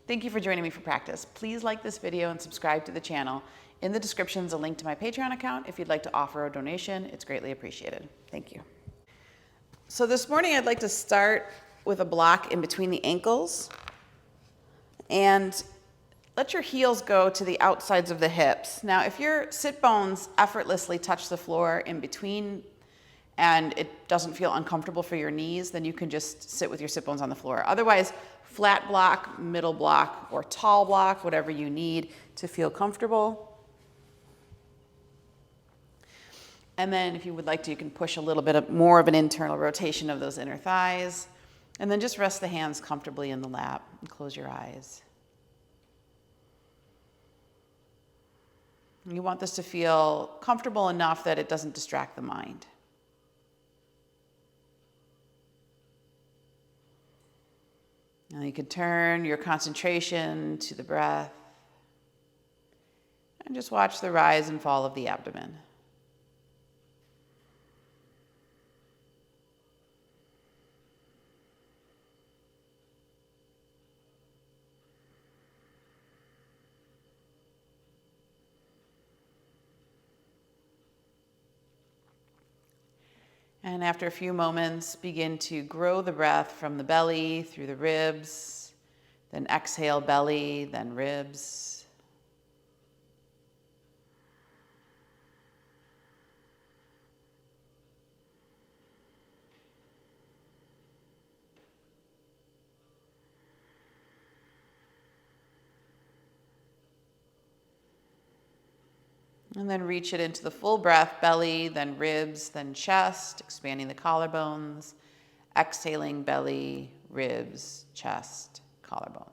Thank you for joining me for practice. Please like this video and subscribe to the channel. In the description is a link to my Patreon account. If you'd like to offer a donation, it's greatly appreciated. Thank you. So this morning I'd like to start with a block in between the ankles and let your heels go to the outsides of the hips. Now, if your sit bones effortlessly touch the floor in between and it doesn't feel uncomfortable for your knees, then you can just sit with your sit bones on the floor. Otherwise, flat block, middle block, or tall block, whatever you need to feel comfortable. And then if you would like to, you can push a little bit more of an internal rotation of those inner thighs. And then just rest the hands comfortably in the lap and close your eyes. You want this to feel comfortable enough that it doesn't distract the mind. Now you can turn your concentration to the breath and just watch the rise and fall of the abdomen. And after a few moments, begin to grow the breath from the belly through the ribs, then exhale belly, then ribs. And then reach it into the full breath, belly, then ribs, then chest, expanding the collarbones, exhaling belly, ribs, chest, collarbones.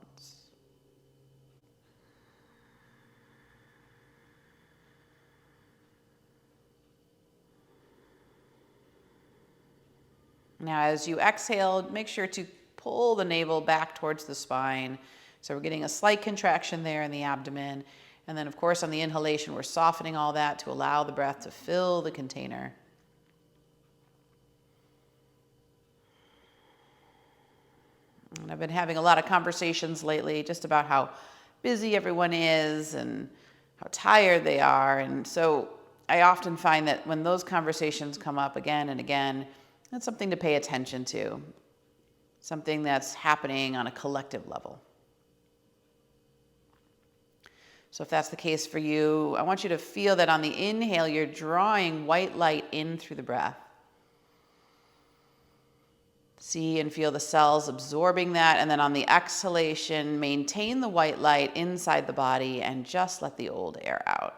Now, as you exhale, make sure to pull the navel back towards the spine. So we're getting a slight contraction there in the abdomen. And then, of course, on the inhalation, we're softening all that to allow the breath to fill the container. And I've been having a lot of conversations lately just about how busy everyone is and how tired they are. And so I often find that when those conversations come up again and again, that's something to pay attention to, something that's happening on a collective level. So if that's the case for you, I want you to feel that on the inhale, you're drawing white light in through the breath. See and feel the cells absorbing that. And then on the exhalation, maintain the white light inside the body and just let the old air out.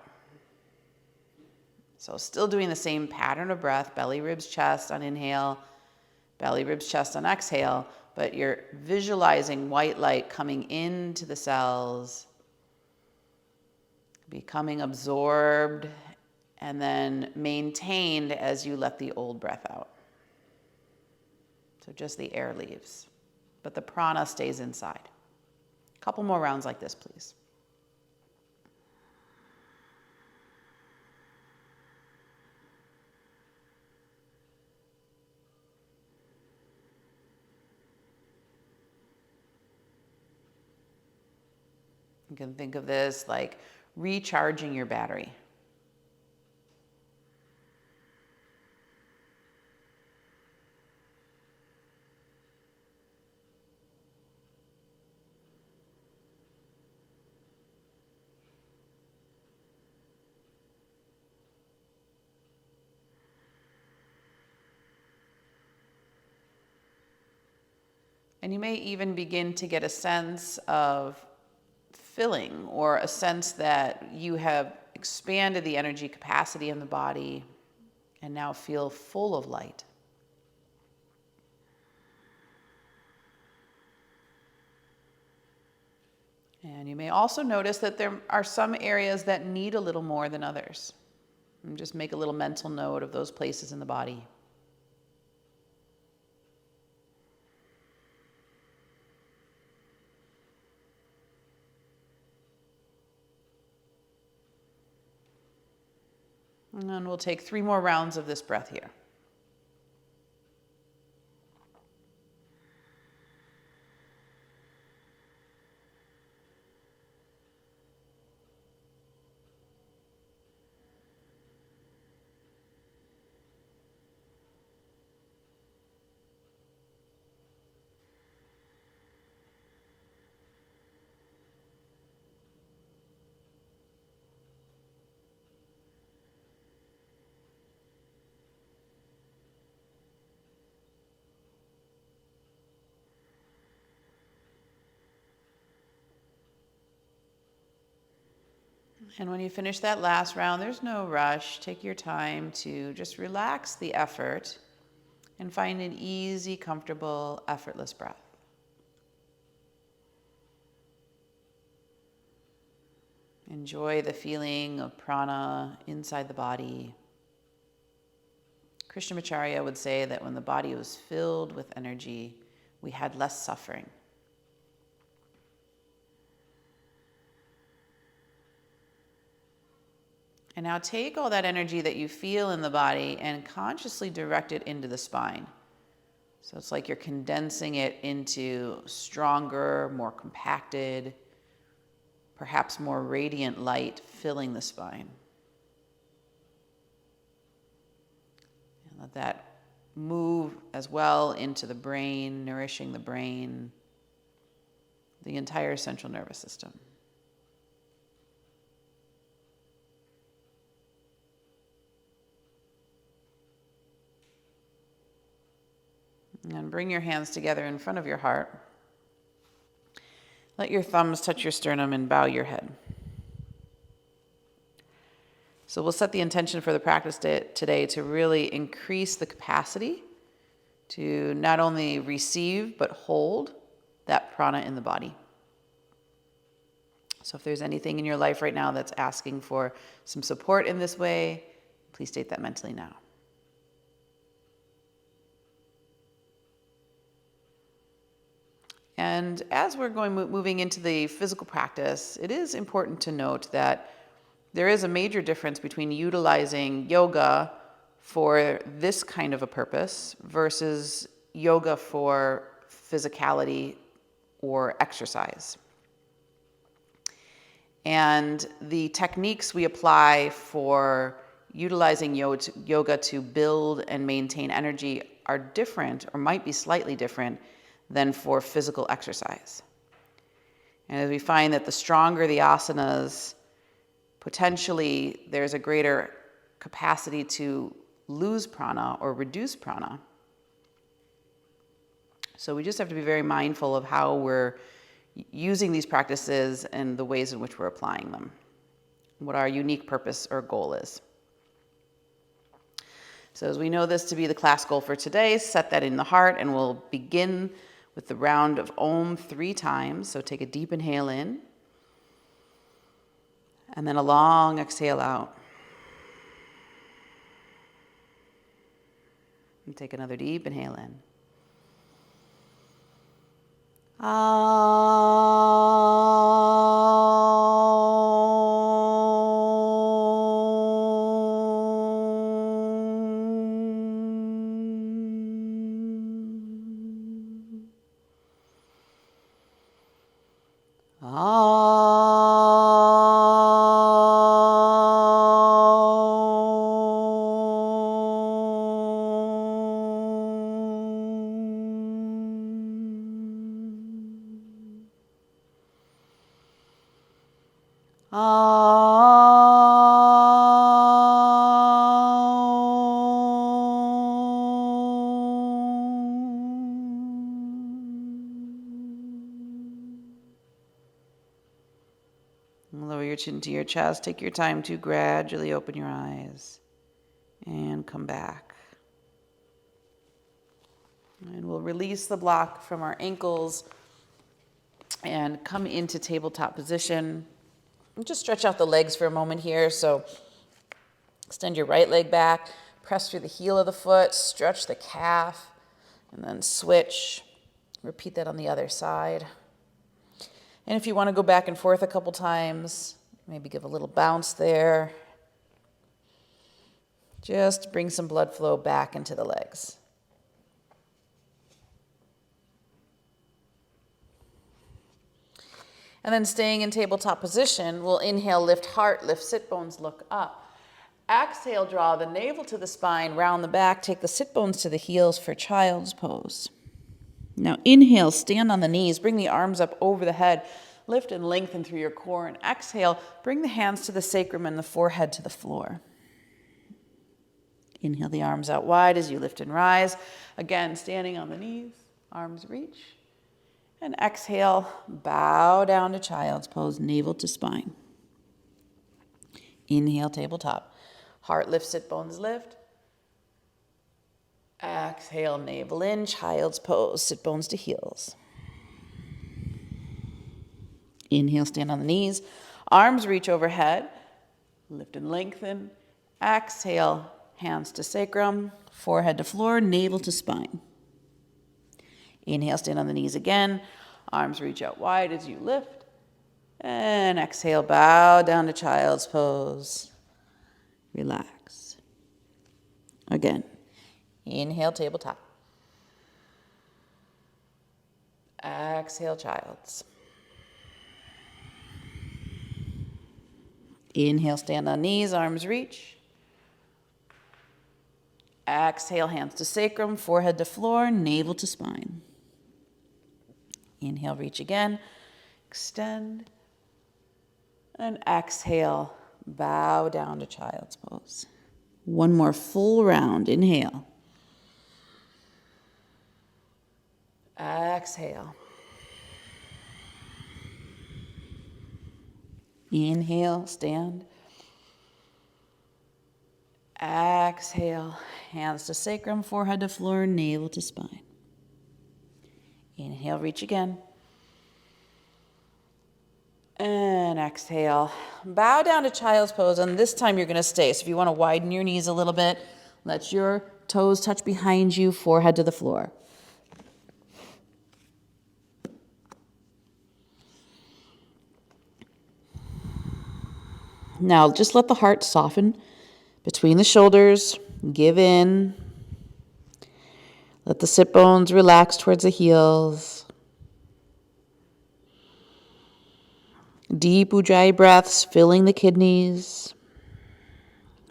So still doing the same pattern of breath, belly, ribs, chest on inhale, belly, ribs, chest on exhale, but you're visualizing white light coming into the cells, becoming absorbed, and then maintained as you let the old breath out. So just the air leaves, but the prana stays inside. A couple more rounds like this, please. You can think of this like recharging your battery. And you may even begin to get a sense of filling or a sense that you have expanded the energy capacity in the body and now feel full of light. And you may also notice that there are some areas that need a little more than others. And just make a little mental note of those places in the body. And then we'll take 3 more rounds of this breath here. And when you finish that last round, there's no rush. Take your time to just relax the effort and find an easy, comfortable, effortless breath. Enjoy the feeling of prana inside the body. Krishnamacharya would say that when the body was filled with energy, we had less suffering. And now take all that energy that you feel in the body and consciously direct it into the spine. So it's like you're condensing it into stronger, more compacted, perhaps more radiant light filling the spine. And let that move as well into the brain, nourishing the brain, the entire central nervous system. And bring your hands together in front of your heart. Let your thumbs touch your sternum and bow your head. So we'll set the intention for the practice today to really increase the capacity to not only receive but hold that prana in the body. So if there's anything in your life right now that's asking for some support in this way, please state that mentally now. And as we're moving into the physical practice, it is important to note that there is a major difference between utilizing yoga for this kind of a purpose versus yoga for physicality or exercise. And the techniques we apply for utilizing yoga to build and maintain energy are different, or might be slightly different, than for physical exercise. And as we find that the stronger the asanas, potentially there's a greater capacity to lose prana or reduce prana. So we just have to be very mindful of how we're using these practices and the ways in which we're applying them, what our unique purpose or goal is. So as we know this to be the class goal for today, set that in the heart, and we'll begin with the round of Om 3 times. So take a deep inhale in, and then a long exhale out. And take another deep inhale in. Lower your chin to your chest. Take your time to gradually open your eyes and come back. And we'll release the block from our ankles and come into tabletop position. And just stretch out the legs for a moment here. So extend your right leg back, press through the heel of the foot, stretch the calf, and then switch. Repeat that on the other side. And if you want to go back and forth a couple times, maybe give a little bounce there. Just bring some blood flow back into the legs. And then staying in tabletop position, we'll inhale, lift heart, lift sit bones, look up. Exhale, draw the navel to the spine, round the back, take the sit bones to the heels for child's pose. Now inhale, stand on the knees, bring the arms up over the head, lift and lengthen through your core, and exhale, bring the hands to the sacrum and the forehead to the floor. Inhale the arms out wide as you lift and rise. Again, standing on the knees, arms reach. And exhale, bow down to child's pose, navel to spine. Inhale, tabletop. Heart lift, sit bones lift. Exhale, navel in, child's pose, sit bones to heels. Inhale, stand on the knees. Arms reach overhead. Lift and lengthen. Exhale, hands to sacrum, forehead to floor, navel to spine. Inhale, stand on the knees again. Arms reach out wide as you lift. And exhale, bow down to child's pose. Relax. Again. Inhale, tabletop. Exhale, child's. Inhale, stand on knees, arms reach. Exhale, hands to sacrum, forehead to floor, navel to spine. Inhale, reach again. Extend. And exhale, bow down to child's pose. One more full round. Inhale. Exhale. Inhale, stand. Exhale, hands to sacrum, forehead to floor, navel to spine. Inhale, reach again. And exhale, bow down to child's pose, and this time you're going to stay. So if you want to widen your knees a little bit, let your toes touch behind you, forehead to the floor. Now just let the heart soften between the shoulders, give in. Let the sit bones relax towards the heels. Deep Ujjayi breaths, filling the kidneys.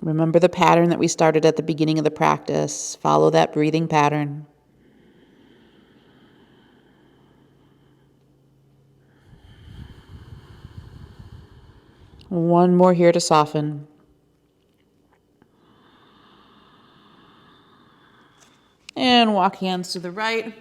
Remember the pattern that we started at the beginning of the practice. Follow that breathing pattern. One more here to soften. And walk hands to the right.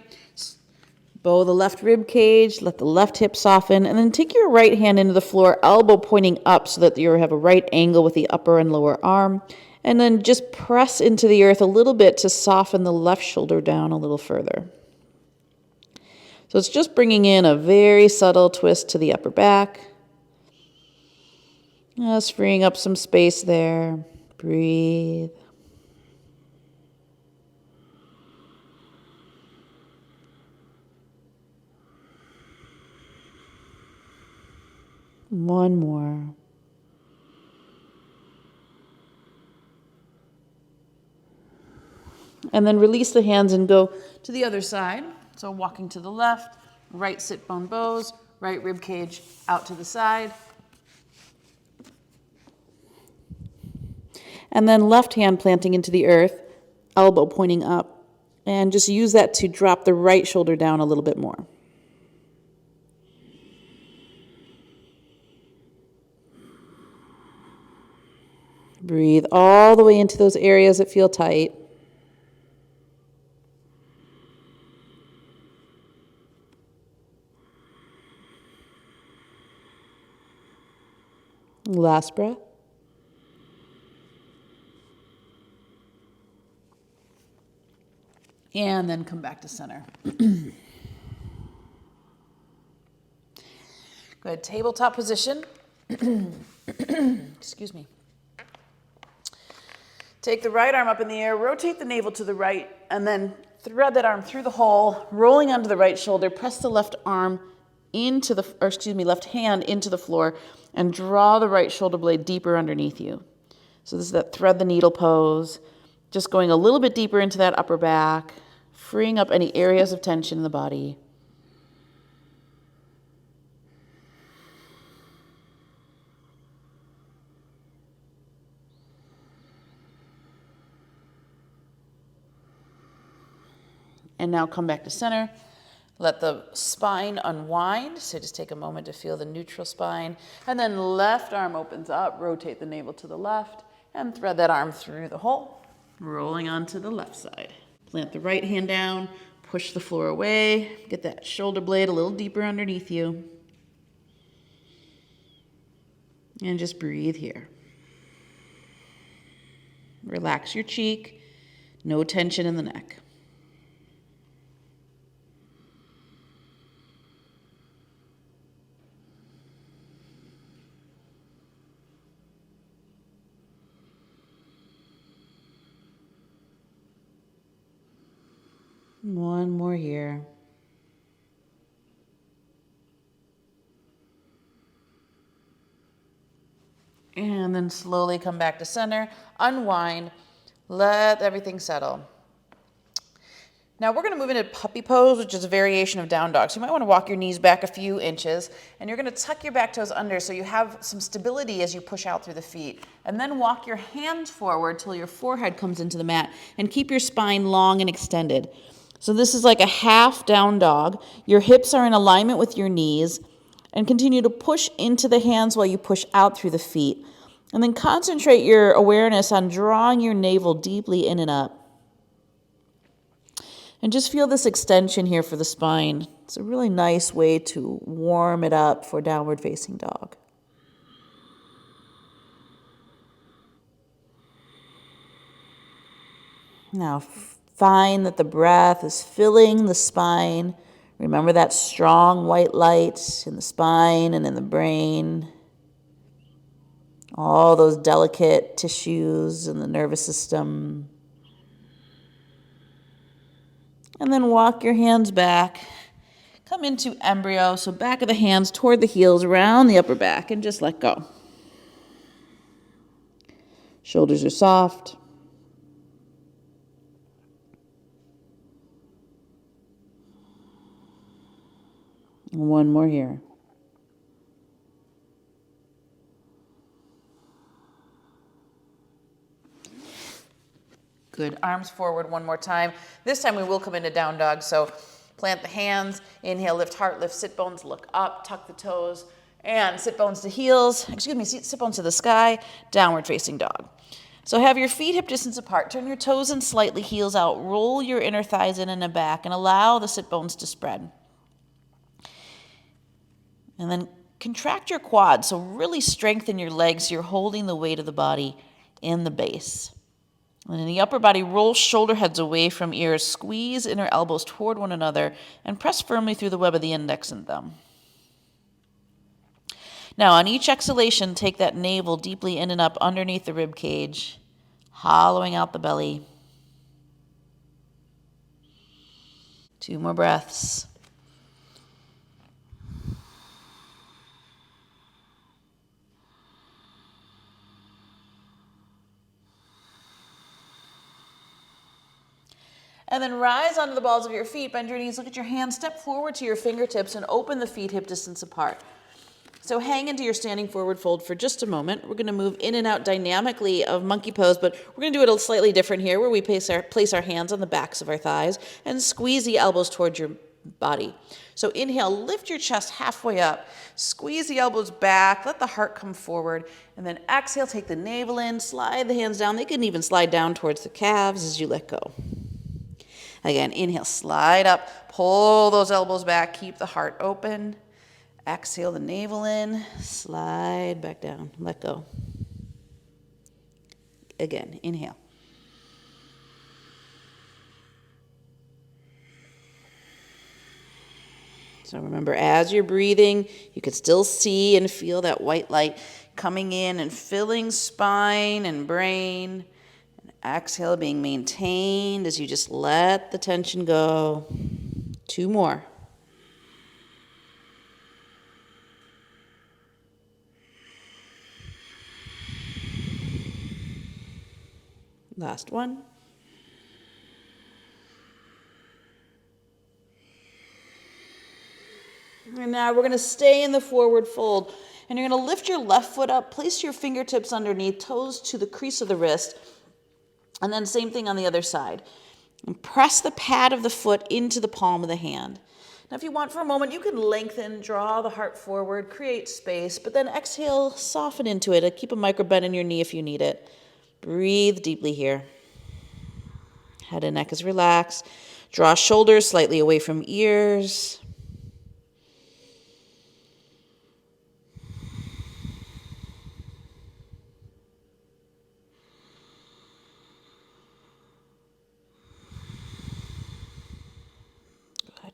Bow the left rib cage, let the left hip soften, and then take your right hand into the floor, elbow pointing up so that you have a right angle with the upper and lower arm. And then just press into the earth a little bit to soften the left shoulder down a little further. So it's just bringing in a very subtle twist to the upper back. Just freeing up some space there. Breathe. One more. And then release the hands and go to the other side. So walking to the left, right sit bone bows, right rib cage out to the side. And then left hand planting into the earth, elbow pointing up. And just use that to drop the right shoulder down a little bit more. Breathe all the way into those areas that feel tight. Last breath. And then come back to center. Good. Tabletop position. Excuse me. Take the right arm up in the air, rotate the navel to the right, and then thread that arm through the hole, rolling onto the right shoulder. Press the left arm into the, left hand into the floor, and draw the right shoulder blade deeper underneath you. So this is that thread the needle pose, just going a little bit deeper into that upper back, freeing up any areas of tension in the body. And now come back to center. Let the spine unwind. So just take a moment to feel the neutral spine. And then left arm opens up. Rotate the navel to the left and thread that arm through the hole. Rolling onto the left side. Plant the right hand down. Push the floor away. Get that shoulder blade a little deeper underneath you. And just breathe here. Relax your cheek. No tension in the neck. One more here. And then slowly come back to center, unwind, let everything settle. Now we're going to move into puppy pose, which is a variation of down dog. So you might want to walk your knees back a few inches, and you're going to tuck your back toes under so you have some stability as you push out through the feet. And then walk your hands forward till your forehead comes into the mat, and keep your spine long and extended. So this is like a half down dog. Your hips are in alignment with your knees, and continue to push into the hands while you push out through the feet. And then concentrate your awareness on drawing your navel deeply in and up. And just feel this extension here for the spine. It's a really nice way to warm it up for downward facing dog. Now find that the breath is filling the spine. Remember that strong white light in the spine and in the brain. All those delicate tissues in the nervous system. And then walk your hands back. Come into embryo, so back of the hands toward the heels, around the upper back, and just let go. Shoulders are soft. One more here. Good. Arms forward one more time. This time we will come into down dog. So plant the hands. Inhale, lift heart, lift sit bones, look up, tuck the toes, and sit bones to heels. Sit bones to the sky, downward facing dog. So have your feet hip distance apart. Turn your toes in slightly, heels out. Roll your inner thighs in and back, and allow the sit bones to spread. And then contract your quads. So really strengthen your legs. So you're holding the weight of the body in the base. And in the upper body, roll shoulder heads away from ears. Squeeze inner elbows toward one another and press firmly through the web of the index and thumb. Now, on each exhalation, take that navel deeply in and up underneath the rib cage, hollowing out the belly. 2 more breaths. And then rise onto the balls of your feet, bend your knees, look at your hands, step forward to your fingertips, and open the feet hip distance apart. So hang into your standing forward fold for just a moment. We're going to move in and out dynamically of monkey pose, but we're going to do it slightly different here, where we place our hands on the backs of our thighs and squeeze the elbows towards your body. So inhale, lift your chest halfway up, squeeze the elbows back, let the heart come forward, and then exhale, take the navel in, slide the hands down. They can even slide down towards the calves as you let go. Again, inhale, slide up, pull those elbows back, keep the heart open. Exhale the navel in, slide back down, let go. Again, inhale. So remember, as you're breathing, you can still see and feel that white light coming in and filling spine and brain. Exhale being maintained as you just let the tension go. 2 more. Last one. And now we're going to stay in the forward fold. And you're going to lift your left foot up, place your fingertips underneath, toes to the crease of the wrist. And then same thing on the other side. And press the pad of the foot into the palm of the hand. Now if you want for a moment, you can lengthen, draw the heart forward, create space, but then exhale, soften into it. Keep a micro bend in your knee if you need it. Breathe deeply here. Head and neck is relaxed. Draw shoulders slightly away from ears.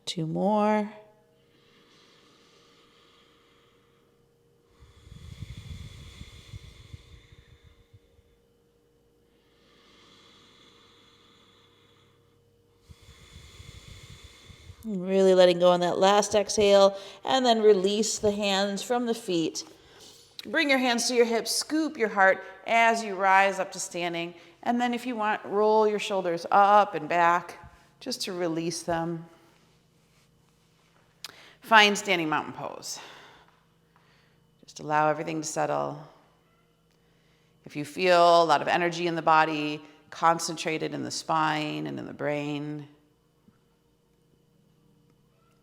2 more. Really letting go on that last exhale, and then release the hands from the feet. Bring your hands to your hips, scoop your heart as you rise up to standing, and then if you want, roll your shoulders up and back just to release them. Find standing mountain pose. Just allow everything to settle. If you feel a lot of energy in the body, concentrated in the spine and in the brain,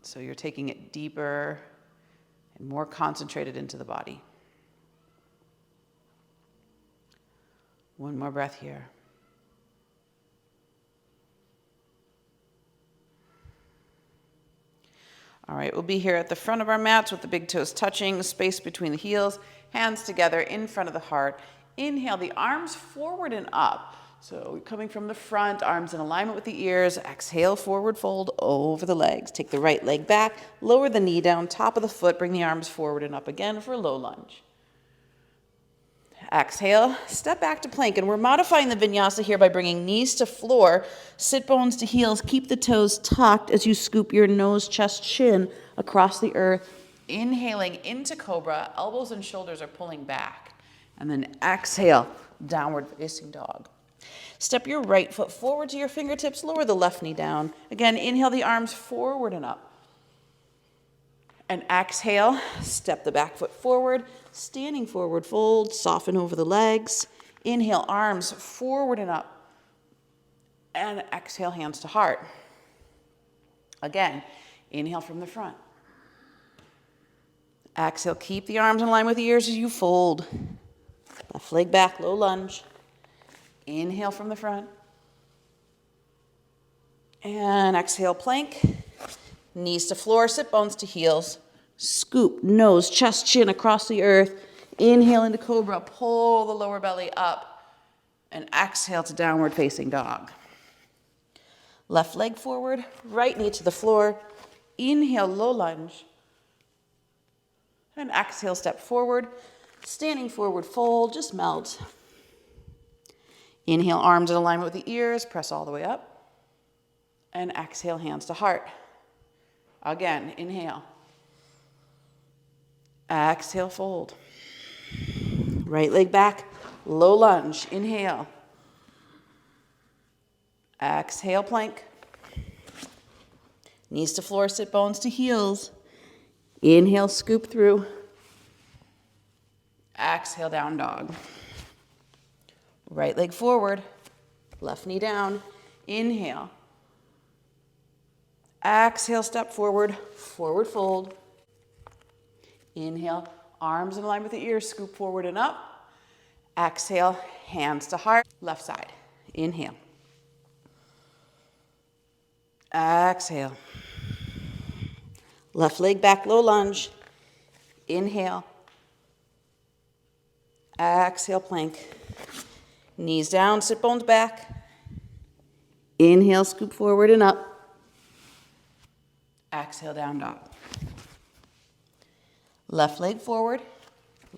so you're taking it deeper and more concentrated into the body. One more breath here. All right, we'll be here at the front of our mats with the big toes touching, space between the heels, hands together in front of the heart. Inhale the arms forward and up. So coming from the front, arms in alignment with the ears. Exhale, forward fold over the legs. Take the right leg back, lower the knee down, top of the foot, bring the arms forward and up again for a low lunge. Exhale, step back to plank, and we're modifying the vinyasa here by bringing knees to floor, sit bones to heels, keep the toes tucked as you scoop your nose, chest, chin across the earth. Inhaling into cobra, elbows and shoulders are pulling back. And then exhale, downward facing dog. Step your right foot forward to your fingertips, lower the left knee down. Again, inhale the arms forward and up. And exhale, step the back foot forward, standing forward fold, soften over the legs. Inhale, arms forward and up. And exhale, hands to heart. Again, inhale from the front. Exhale, keep the arms in line with the ears as you fold. Left leg back, low lunge. Inhale from the front. And exhale, plank. Knees to floor, sit bones to heels. Scoop, nose, chest, chin across the earth. Inhale into cobra, pull the lower belly up. And exhale to downward facing dog. Left leg forward, right knee to the floor. Inhale, low lunge. And exhale, step forward. Standing forward fold, just melt. Inhale, arms in alignment with the ears, press all the way up. And exhale, hands to heart. Again, inhale. Exhale, fold. Right leg back, low lunge. Inhale. Exhale, plank. Knees to floor, sit bones to heels. Inhale, scoop through. Exhale, down dog. Right leg forward, left knee down. Inhale. Exhale, step forward, forward fold. Inhale, arms in line with the ears, scoop forward and up. Exhale, hands to heart, left side. Inhale. Exhale. Left leg back, low lunge. Inhale. Exhale, plank. Knees down, sit bones back. Inhale, scoop forward and up. Exhale, down dog. Left leg forward,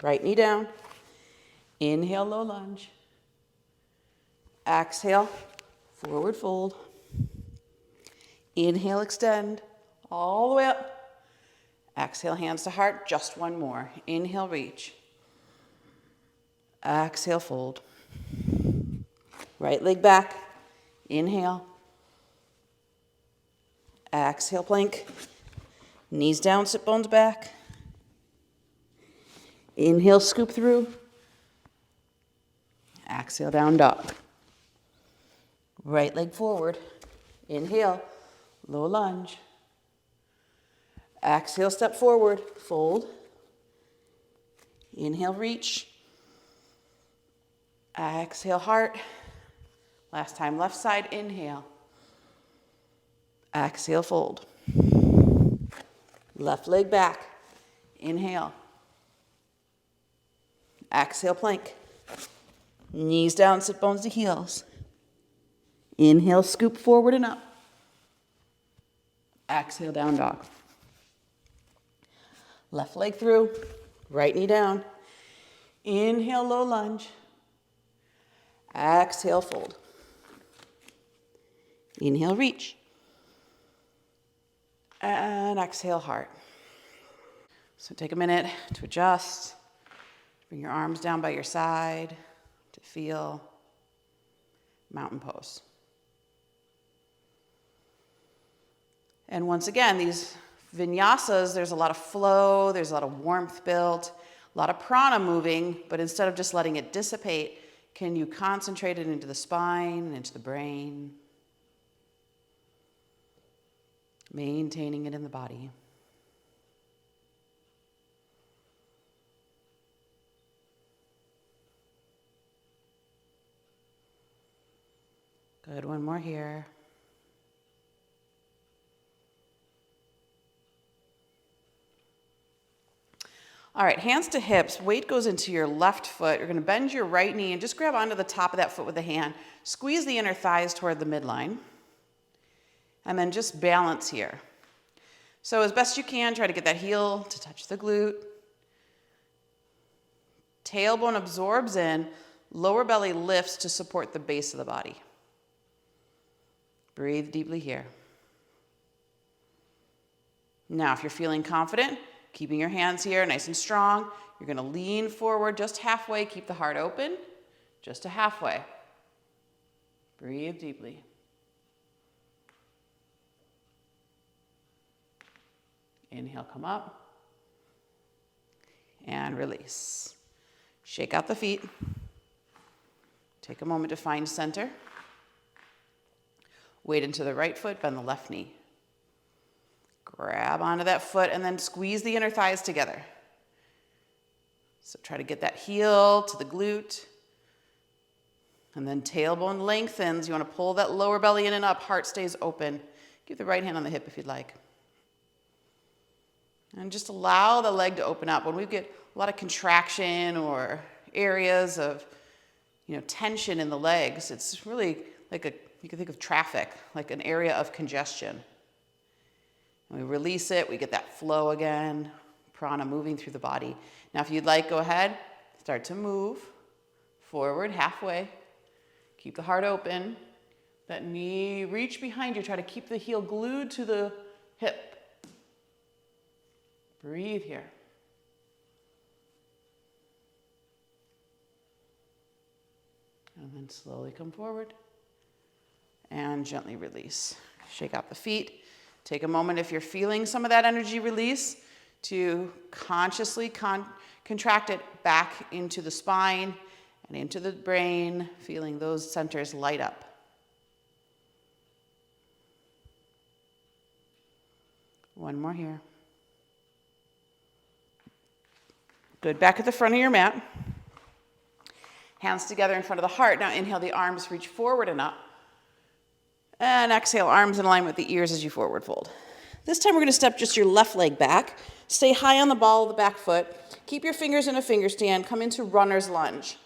right knee down. Inhale, low lunge. Exhale, forward fold. Inhale, extend all the way up. Exhale, hands to heart, just one more. Inhale, reach. Exhale, fold. Right leg back. Inhale. Exhale, plank. Knees down, sit bones back. Inhale, scoop through. Exhale, down dog. Right leg forward. Inhale, low lunge. Exhale, step forward, fold. Inhale, reach. Exhale, heart. Last time, left side, inhale. Exhale, fold. Left leg back. Inhale. Exhale, plank. Knees down, sit bones to heels. Inhale, scoop forward and up. Exhale, down dog. Left leg through, right knee down. Inhale, low lunge. Exhale, fold. Inhale, reach. And exhale, heart. So take a minute to adjust. Bring your arms down by your side to feel mountain pose. And once again, these vinyasas, there's a lot of flow, there's a lot of warmth built, a lot of prana moving, but instead of just letting it dissipate, can you concentrate it into the spine and into the brain? Maintaining it in the body. Good, one more here. All right, hands to hips, weight goes into your left foot. You're gonna bend your right knee and just grab onto the top of that foot with a hand. Squeeze the inner thighs toward the midline. And then just balance here. So as best you can, try to get that heel to touch the glute. Tailbone absorbs in, lower belly lifts to support the base of the body. Breathe deeply here. Now, if you're feeling confident, keeping your hands here nice and strong, you're gonna lean forward just halfway, keep the heart open, just to halfway. Breathe deeply. Inhale, come up. And release. Shake out the feet. Take a moment to find center. Weight into the right foot, bend the left knee. Grab onto that foot and then squeeze the inner thighs together. So try to get that heel to the glute. And then tailbone lengthens. You want to pull that lower belly in and up. Heart stays open. Keep the right hand on the hip if you'd like. And just allow the leg to open up. When we get a lot of contraction or areas of, tension in the legs, it's really like you can think of traffic, like an area of congestion. And we release it, we get that flow again, prana moving through the body. Now, if you'd like, go ahead, start to move forward halfway. Keep the heart open. That knee, reach behind you. Try to keep the heel glued to the hip. Breathe here. And then slowly come forward and gently release. Shake out the feet. Take a moment, if you're feeling some of that energy release, to consciously contract it back into the spine and into the brain, feeling those centers light up. One more here. Good, back at the front of your mat. Hands together in front of the heart. Now inhale, the arms reach forward and up. And exhale, arms in alignment with the ears as you forward fold. This time we're gonna step just your left leg back. Stay high on the ball of the back foot. Keep your fingers in a finger stand. Come into runner's lunge.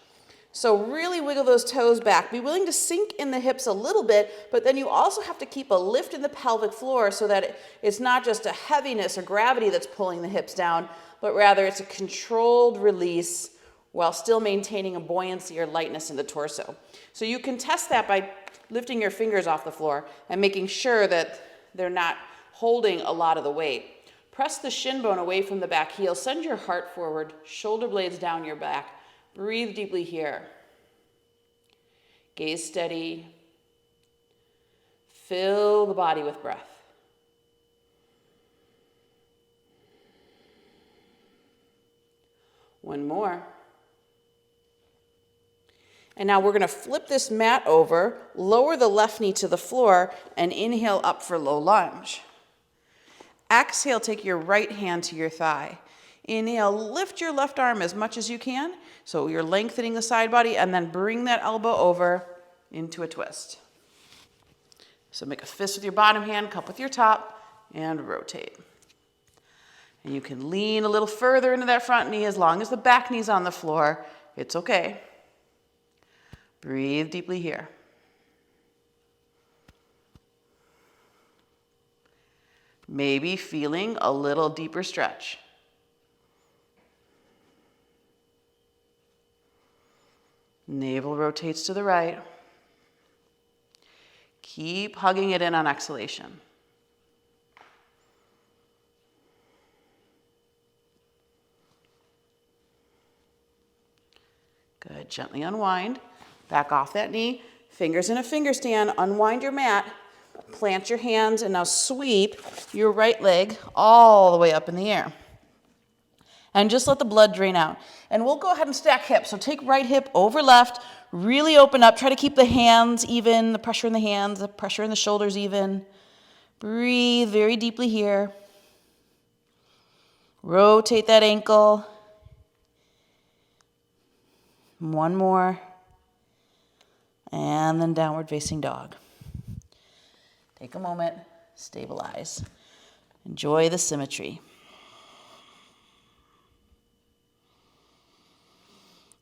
So really wiggle those toes back. Be willing to sink in the hips a little bit, but then you also have to keep a lift in the pelvic floor so that it's not just a heaviness or gravity that's pulling the hips down, but rather it's a controlled release while still maintaining a buoyancy or lightness in the torso. So you can test that by lifting your fingers off the floor and making sure that they're not holding a lot of the weight. Press the shin bone away from the back heel. Send your heart forward, shoulder blades down your back. Breathe deeply here. Gaze steady. Fill the body with breath. One more. And now we're going to flip this mat over, lower the left knee to the floor, and inhale up for low lunge. Exhale, take your right hand to your thigh. Inhale, lift your left arm as much as you can. So you're lengthening the side body, and then bring that elbow over into a twist. So make a fist with your bottom hand, cup with your top, and rotate. And you can lean a little further into that front knee as long as the back knee's on the floor. It's okay. Breathe deeply here. Maybe feeling a little deeper stretch. Navel rotates to the right. Keep hugging it in on exhalation. Good. Gently unwind. Back off that knee. Fingers in a finger stand. Unwind your mat. Plant your hands and now sweep your right leg all the way up in the air. And just let the blood drain out. And we'll go ahead and stack hips. So take right hip over left. Really open up. Try to keep the hands even, the pressure in the hands, the pressure in the shoulders even. Breathe very deeply here. Rotate that ankle. One more. And then downward facing dog. Take a moment, stabilize. Enjoy the symmetry.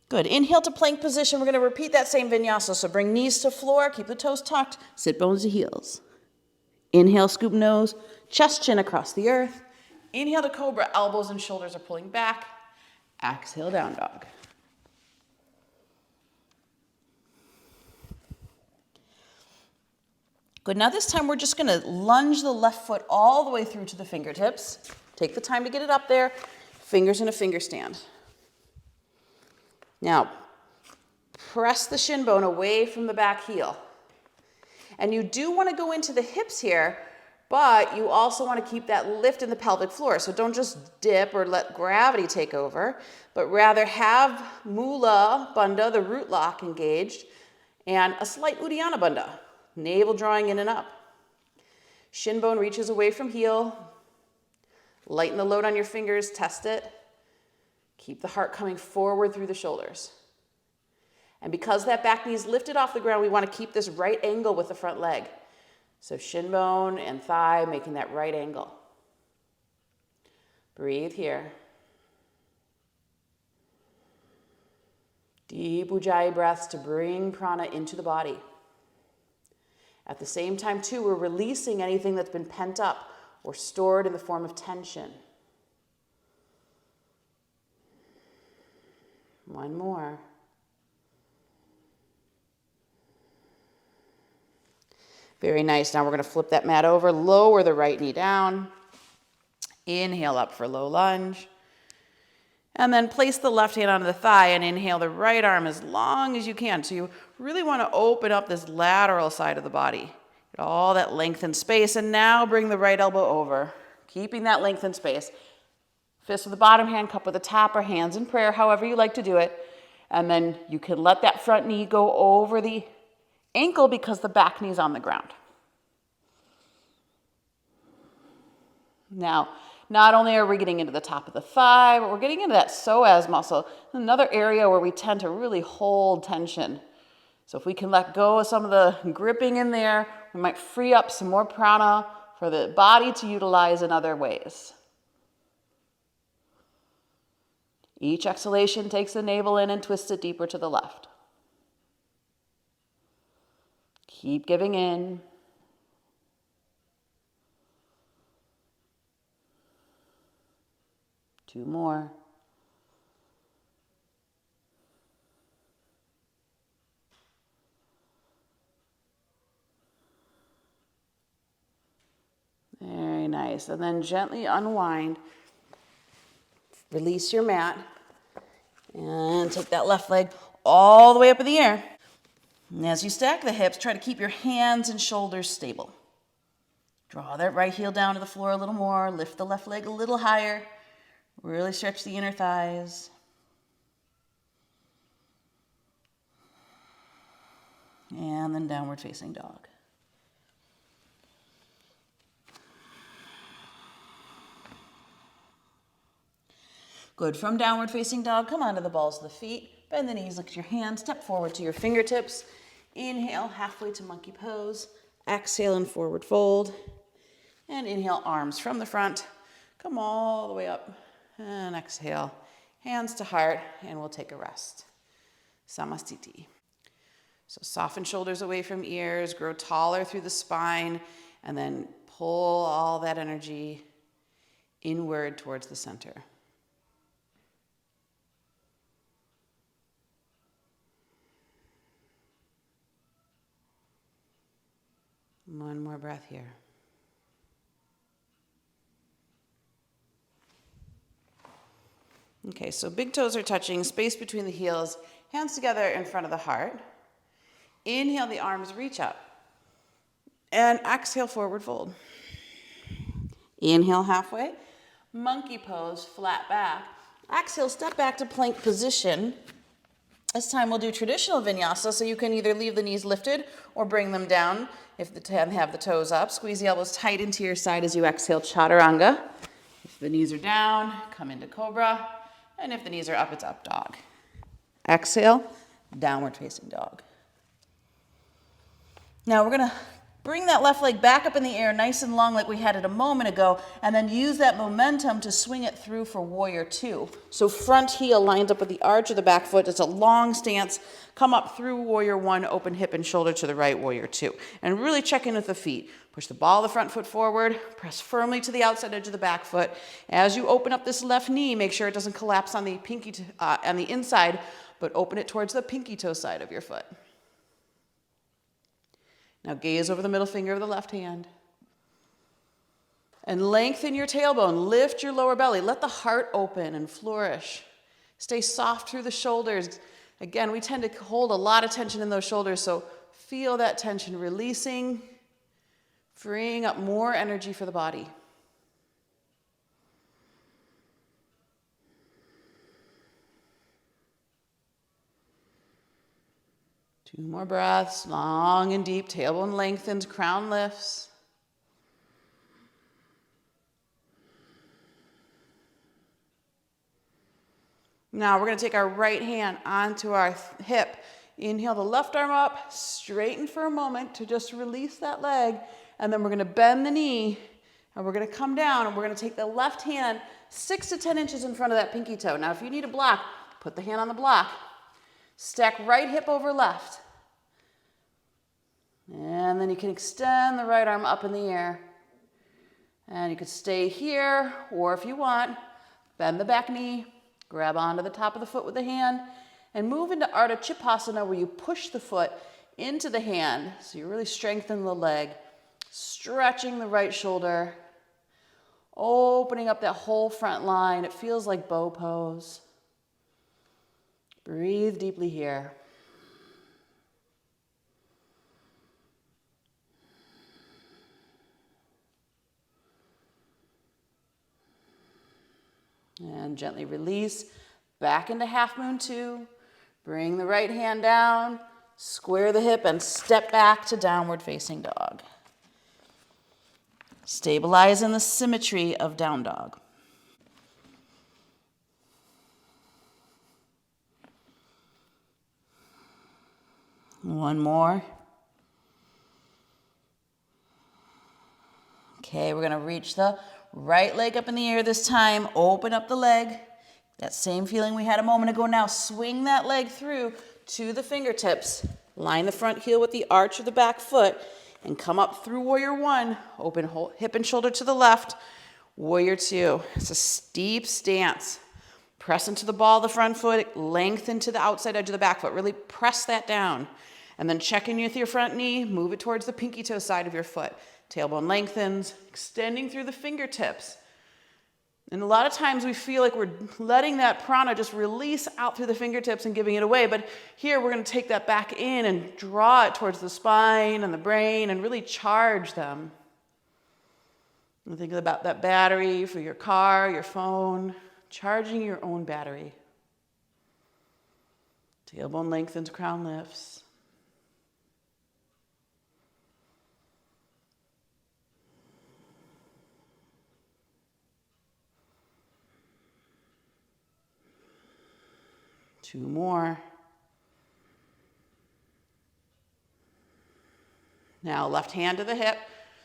Good. Inhale to plank position. We're going to repeat that same vinyasa. So bring knees to floor, keep the toes tucked, sit bones to heels. Inhale, scoop nose, chest chin across the earth. Inhale to cobra, elbows and shoulders are pulling back. Exhale, down dog. Good. Now this time we're just going to lunge the left foot all the way through to the fingertips. Take the time to get it up there. Fingers in a finger stand. Now, press the shin bone away from the back heel. And you do want to go into the hips here, but you also want to keep that lift in the pelvic floor. So don't just dip or let gravity take over, but rather have Mula Bandha, the root lock, engaged, and a slight Uddiyana Bandha. Navel drawing in and up. Shin bone reaches away from heel. Lighten the load on your fingers, test it. Keep the heart coming forward through the shoulders. And because that back knee is lifted off the ground, we want to keep this right angle with the front leg. So shin bone and thigh making that right angle. Breathe here. Deep Ujjayi breaths to bring prana into the body. At the same time, too, we're releasing anything that's been pent up or stored in the form of tension. One more. Very nice. Now we're going to flip that mat over, lower the right knee down. Inhale up for low lunge. And then place the left hand onto the thigh and inhale the right arm as long as you can. So you really want to open up this lateral side of the body. Get all that length and space. And now bring the right elbow over, keeping that length and space. Fist with the bottom hand, cup with the top, or hands in prayer, however you like to do it. And then you can let that front knee go over the ankle because the back knee is on the ground. Now, not only are we getting into the top of the thigh, but we're getting into that psoas muscle, another area where we tend to really hold tension. So if we can let go of some of the gripping in there, we might free up some more prana for the body to utilize in other ways. Each exhalation takes the navel in and twists it deeper to the left. Keep giving in. Two more. Very nice. And then gently unwind. Release your mat. And take that left leg all the way up in the air. And as you stack the hips, try to keep your hands and shoulders stable. Draw that right heel down to the floor a little more. Lift the left leg a little higher. Really stretch the inner thighs. And then downward facing dog. Good. From downward facing dog, come onto the balls of the feet. Bend the knees, look at your hands, step forward to your fingertips. Inhale, halfway to monkey pose. Exhale and forward fold. And inhale, arms from the front. Come all the way up. And exhale, hands to heart, and we'll take a rest. Samastiti. So soften shoulders away from ears, grow taller through the spine, and then pull all that energy inward towards the center. One more breath here. Okay, so big toes are touching, space between the heels, hands together in front of the heart. Inhale, the arms reach up. And exhale, forward fold. Inhale, halfway. Monkey pose, flat back. Exhale, step back to plank position. This time we'll do traditional vinyasa, so you can either leave the knees lifted or bring them down if have the toes up. Squeeze the elbows tight into your side as you exhale, chaturanga. If the knees are down, come into cobra. And if the knees are up, it's up dog. Exhale, downward facing dog. Now we're gonna bring that left leg back up in the air, nice and long like we had it a moment ago, and then use that momentum to swing it through for warrior two. So front heel lines up with the arch of the back foot. It's a long stance. Come up through warrior one, open hip and shoulder to the right, warrior two. And really check in with the feet. Push the ball of the front foot forward, press firmly to the outside edge of the back foot. As you open up this left knee, make sure it doesn't collapse on the on the inside, but open it towards the pinky toe side of your foot. Now gaze over the middle finger of the left hand. And lengthen your tailbone, lift your lower belly. Let the heart open and flourish. Stay soft through the shoulders. Again, we tend to hold a lot of tension in those shoulders, so feel that tension releasing, freeing up more energy for the body. Two more breaths, long and deep, tailbone lengthens, crown lifts. Now we're going to take our right hand onto our hip. Inhale the left arm up, straighten for a moment to just release that leg, and then we're going to bend the knee, and we're going to come down, and we're going to take the left hand 6 to 10 inches in front of that pinky toe. Now if you need a block, put the hand on the block. Stack right hip over left. And then you can extend the right arm up in the air. And you could stay here, or if you want, bend the back knee, grab onto the top of the foot with the hand, and move into Ardha Chipasana where you push the foot into the hand. So you really strengthen the leg, stretching the right shoulder, opening up that whole front line. It feels like bow pose. Breathe deeply here. And gently release back into half moon two. Bring the right hand down, square the hip, and step back to downward facing dog. Stabilize in the symmetry of down dog. One more. Okay, we're going to reach the right leg up in the air this time. Open up the leg. That same feeling we had a moment ago. Now swing that leg through to the fingertips. Line the front heel with the arch of the back foot and come up through warrior one. Open hip and shoulder to the left. Warrior two. It's a steep stance. Press into the ball of the front foot. Lengthen to the outside edge of the back foot. Really press that down. And then check in with your front knee. Move it towards the pinky toe side of your foot. Tailbone lengthens, extending through the fingertips. And a lot of times we feel like we're letting that prana just release out through the fingertips and giving it away. But here we're going to take that back in and draw it towards the spine and the brain and really charge them. And think about that battery for your car, your phone, charging your own battery. Tailbone lengthens, crown lifts. Two more. Now left hand to the hip,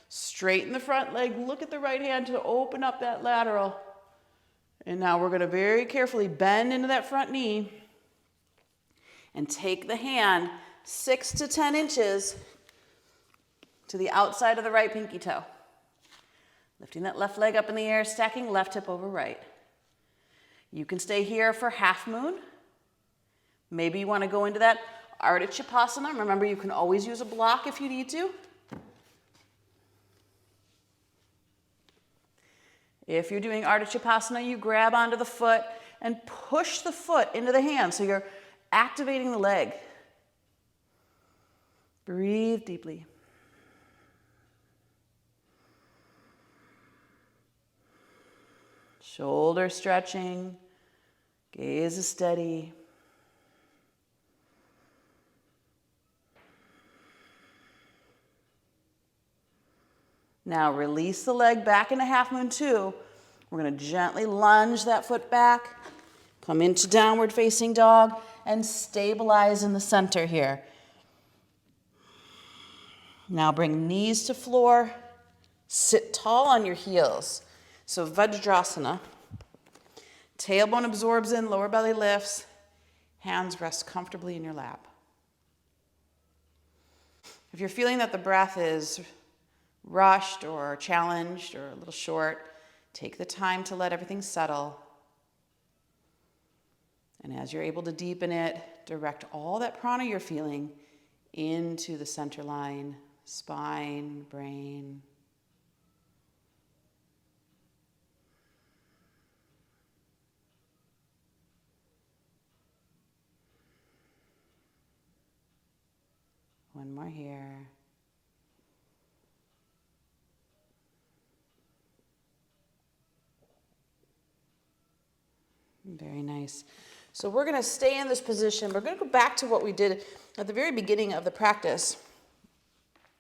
straighten the front leg, look at the right hand to open up that lateral. And now we're going to very carefully bend into that front knee and take the hand 6 to 10 inches to the outside of the right pinky toe. Lifting that left leg up in the air, stacking left hip over right. You can stay here for half moon. Maybe you want to go into that Ardha Chapasana. Remember, you can always use a block if you need to. If you're doing Ardha Chapasana, you grab onto the foot and push the foot into the hand. So you're activating the leg. Breathe deeply. Shoulder stretching. Gaze is steady. Now release the leg back into half moon 2. We're going to gently lunge that foot back, come into downward facing dog, and stabilize in the center here. Now bring knees to floor, sit tall on your heels. So Vajrasana, tailbone absorbs in, lower belly lifts, hands rest comfortably in your lap. If you're feeling that the breath is rushed or challenged or a little short, take the time to let everything settle. And as you're able to deepen it, direct all that prana you're feeling into the center line, spine, brain. One more here. Very nice. So we're going to stay in this position. We're going to go back to what we did at the very beginning of the practice,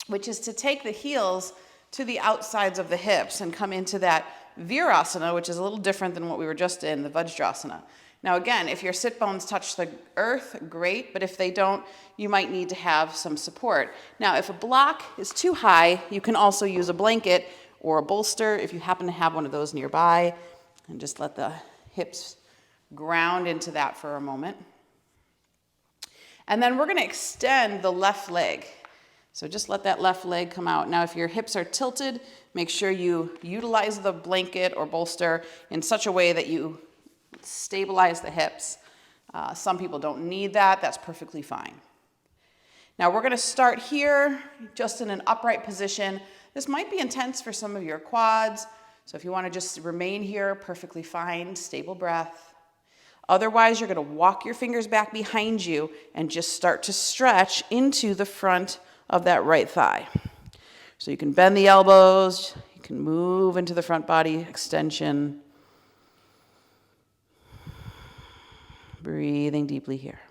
which is to take the heels to the outsides of the hips and come into that Virasana, which is a little different than what we were just in, the Vajrasana. Now again, if your sit bones touch the earth, great, but if they don't, you might need to have some support. Now if a block is too high, you can also use a blanket or a bolster if you happen to have one of those nearby, and just let the hips ground into that for a moment. And then we're going to extend the left leg. So just let that left leg come out. Now if your hips are tilted, make sure you utilize the blanket or bolster in such a way that you stabilize the hips. Some people don't need that. That's perfectly fine. Now we're going to start here just in an upright position. This might be intense for some of your quads. So if you want to just remain here, perfectly fine, stable breath. Otherwise, you're going to walk your fingers back behind you and just start to stretch into the front of that right thigh. So you can bend the elbows, you can move into the front body extension. Breathing deeply here.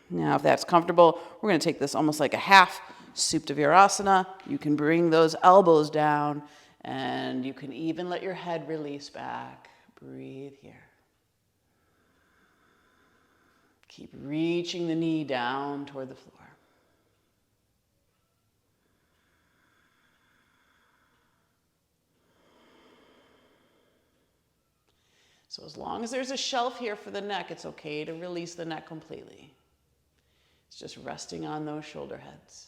Now, if that's comfortable, we're going to take this almost like a half Supta Virasana. You can bring those elbows down, and you can even let your head release back. Breathe here. Keep reaching the knee down toward the floor. So as long as there's a shelf here for the neck, it's okay to release the neck completely. It's just resting on those shoulder heads.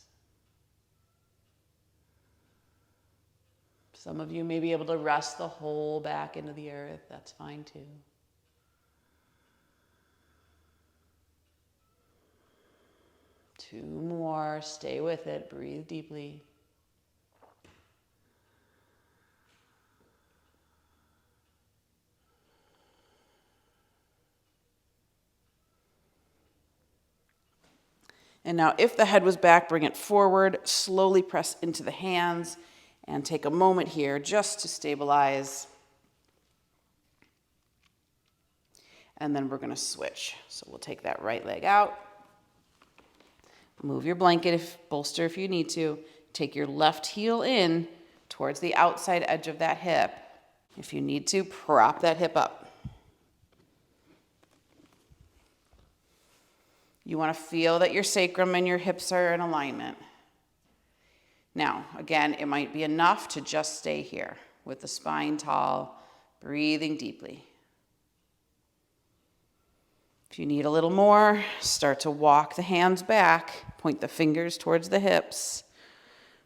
Some of you may be able to rest the whole back into the earth. That's fine too. Two more. Stay with it. Breathe deeply. And now if the head was back, bring it forward. Slowly press into the hands. And take a moment here just to stabilize. And then we're going to switch. So we'll take that right leg out. Move your blanket, bolster if you need to. Take your left heel in towards the outside edge of that hip. If you need to, prop that hip up. You want to feel that your sacrum and your hips are in alignment. Now, again, it might be enough to just stay here with the spine tall, breathing deeply. If you need a little more, start to walk the hands back, point the fingers towards the hips,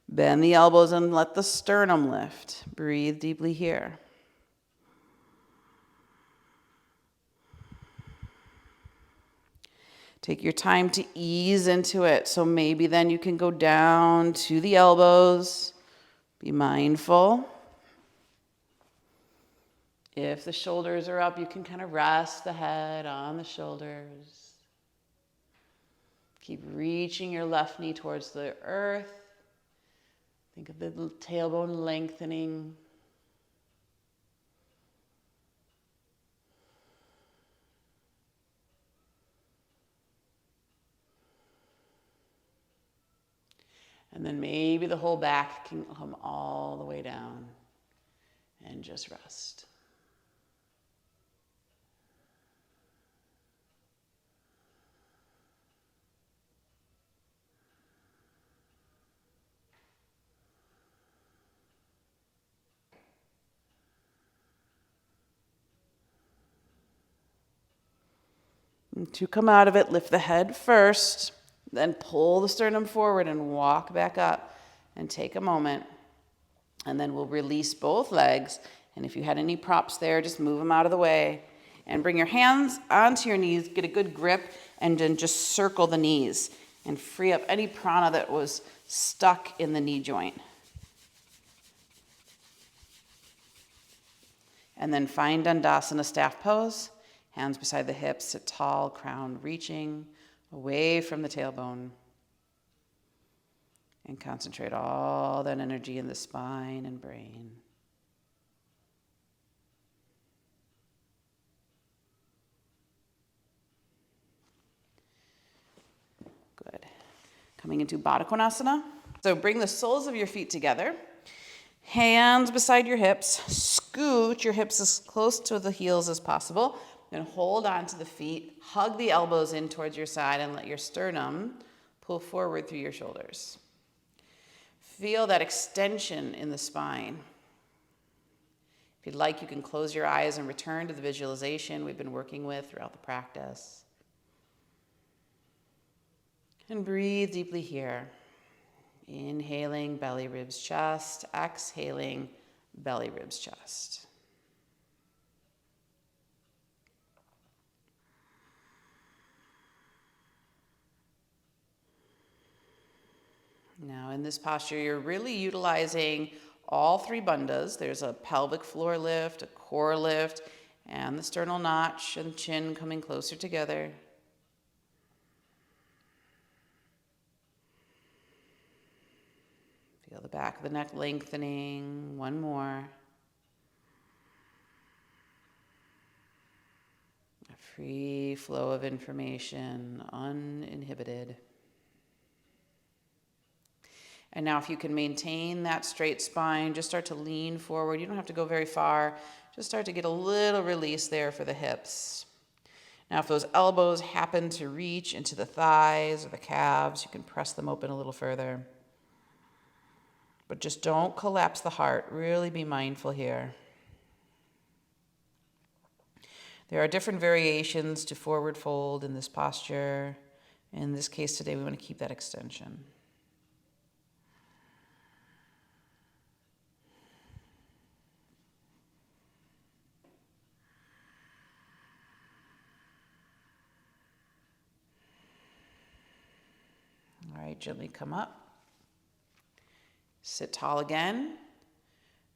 bend the elbows and let the sternum lift. Breathe deeply here. Take your time to ease into it. So maybe then you can go down to the elbows. Be mindful. If the shoulders are up, you can kind of rest the head on the shoulders. Keep reaching your left knee towards the earth. Think of the tailbone lengthening. And then maybe the whole back can come all the way down and just rest. And to come out of it, lift the head first, then pull the sternum forward and walk back up and take a moment. And then we'll release both legs. And if you had any props there, just move them out of the way. And bring your hands onto your knees, get a good grip, and then just circle the knees and free up any prana that was stuck in the knee joint. And then find Dandasana staff pose. Hands beside the hips, sit tall, crown reaching away from the tailbone. And concentrate all that energy in the spine and brain. Good. Coming into Baddha Konasana. So bring the soles of your feet together. Hands beside your hips. Scoot your hips as close to the heels as possible. Then hold on to the feet, hug the elbows in towards your side, and let your sternum pull forward through your shoulders. Feel that extension in the spine. If you'd like, you can close your eyes and return to the visualization we've been working with throughout the practice. And breathe deeply here. Inhaling, belly, ribs, chest. Exhaling, belly, ribs, chest. Now in this posture, you're really utilizing all three bandhas. There's a pelvic floor lift, a core lift, and the sternal notch and chin coming closer together. Feel the back of the neck lengthening. One more. A free flow of information, uninhibited. And now if you can maintain that straight spine, just start to lean forward. You don't have to go very far. Just start to get a little release there for the hips. Now if those elbows happen to reach into the thighs or the calves, you can press them open a little further. But just don't collapse the heart. Really be mindful here. There are different variations to forward fold in this posture. In this case today, we want to keep that extension. All right, gently come up. Sit tall again.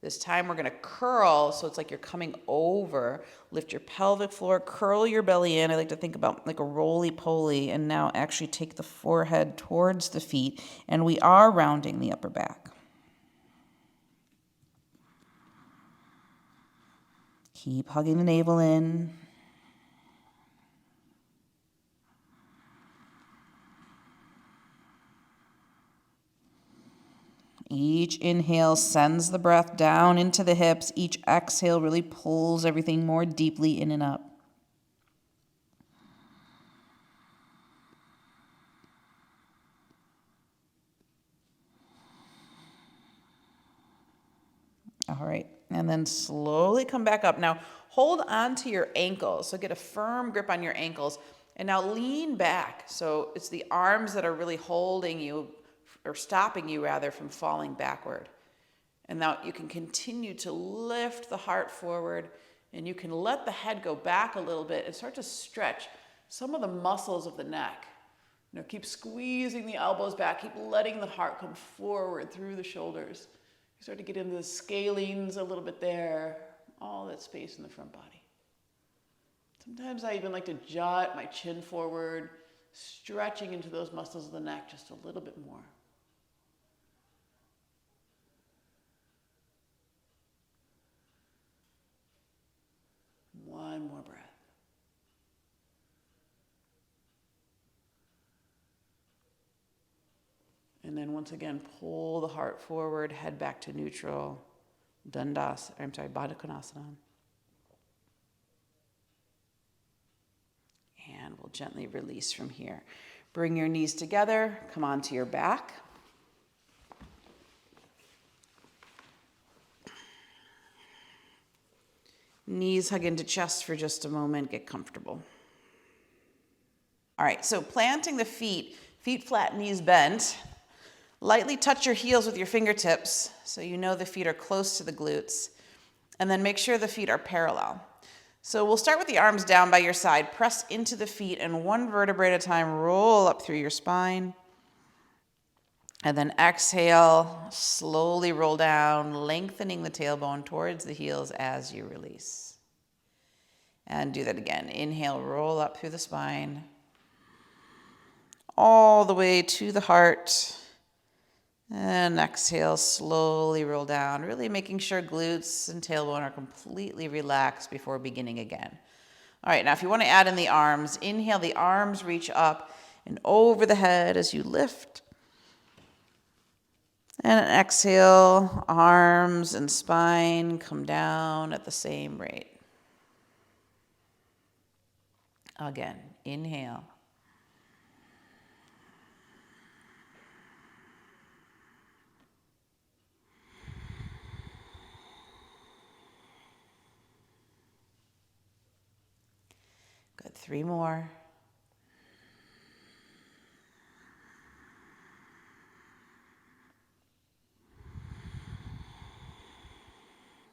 This time we're going to curl, so it's like you're coming over. Lift your pelvic floor, curl your belly in. I like to think about like a roly-poly, and now actually take the forehead towards the feet, and we are rounding the upper back. Keep hugging the navel in. Each inhale sends the breath down into the hips. Each exhale really pulls everything more deeply in and up. All right, and then slowly come back up. Now, hold on to your ankles. So get a firm grip on your ankles. And now lean back. So it's the arms that are really holding you, or stopping you rather, from falling backward. And now you can continue to lift the heart forward, and you can let the head go back a little bit and start to stretch some of the muscles of the neck. Keep squeezing the elbows back. Keep letting the heart come forward through the shoulders. You start to get into the scalenes a little bit there. All that space in the front body. Sometimes I even like to jut my chin forward, stretching into those muscles of the neck just a little bit more. One more breath. And then once again, pull the heart forward, head back to neutral. Baddha Konasana. And we'll gently release from here. Bring your knees together, come onto your back. Knees hug into chest for just a moment, get comfortable. All right, so planting the feet flat, knees bent. Lightly touch your heels with your fingertips so you know the feet are close to the glutes. And then make sure the feet are parallel. So we'll start with the arms down by your side. Press into the feet and one vertebrae at a time, roll up through your spine. And then exhale, slowly roll down, lengthening the tailbone towards the heels as you release. And do that again. Inhale, roll up through the spine, all the way to the heart. And exhale, slowly roll down, really making sure glutes and tailbone are completely relaxed before beginning again. All right, now if you want to add in the arms, inhale, the arms reach up and over the head as you lift. And exhale, arms and spine come down at the same rate. Again, inhale. Good, 3 more.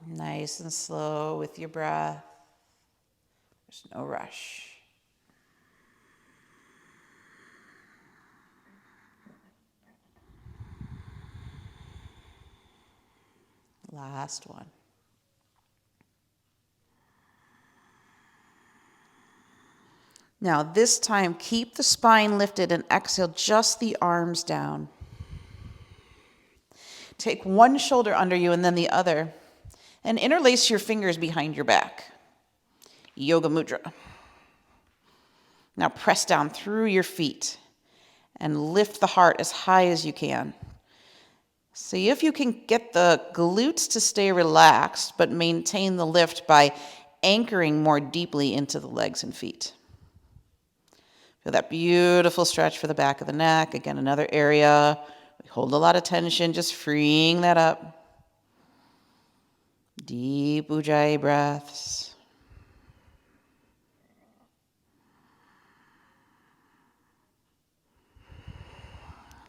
Nice and slow with your breath. There's no rush. Last one. Now this time, keep the spine lifted and exhale just the arms down. Take one shoulder under you and then the other, and interlace your fingers behind your back. Yoga Mudra. Now press down through your feet and lift the heart as high as you can. See if you can get the glutes to stay relaxed, but maintain the lift by anchoring more deeply into the legs and feet. Feel that beautiful stretch for the back of the neck. Again, another area. We hold a lot of tension, just freeing that up. Deep Ujjayi breaths.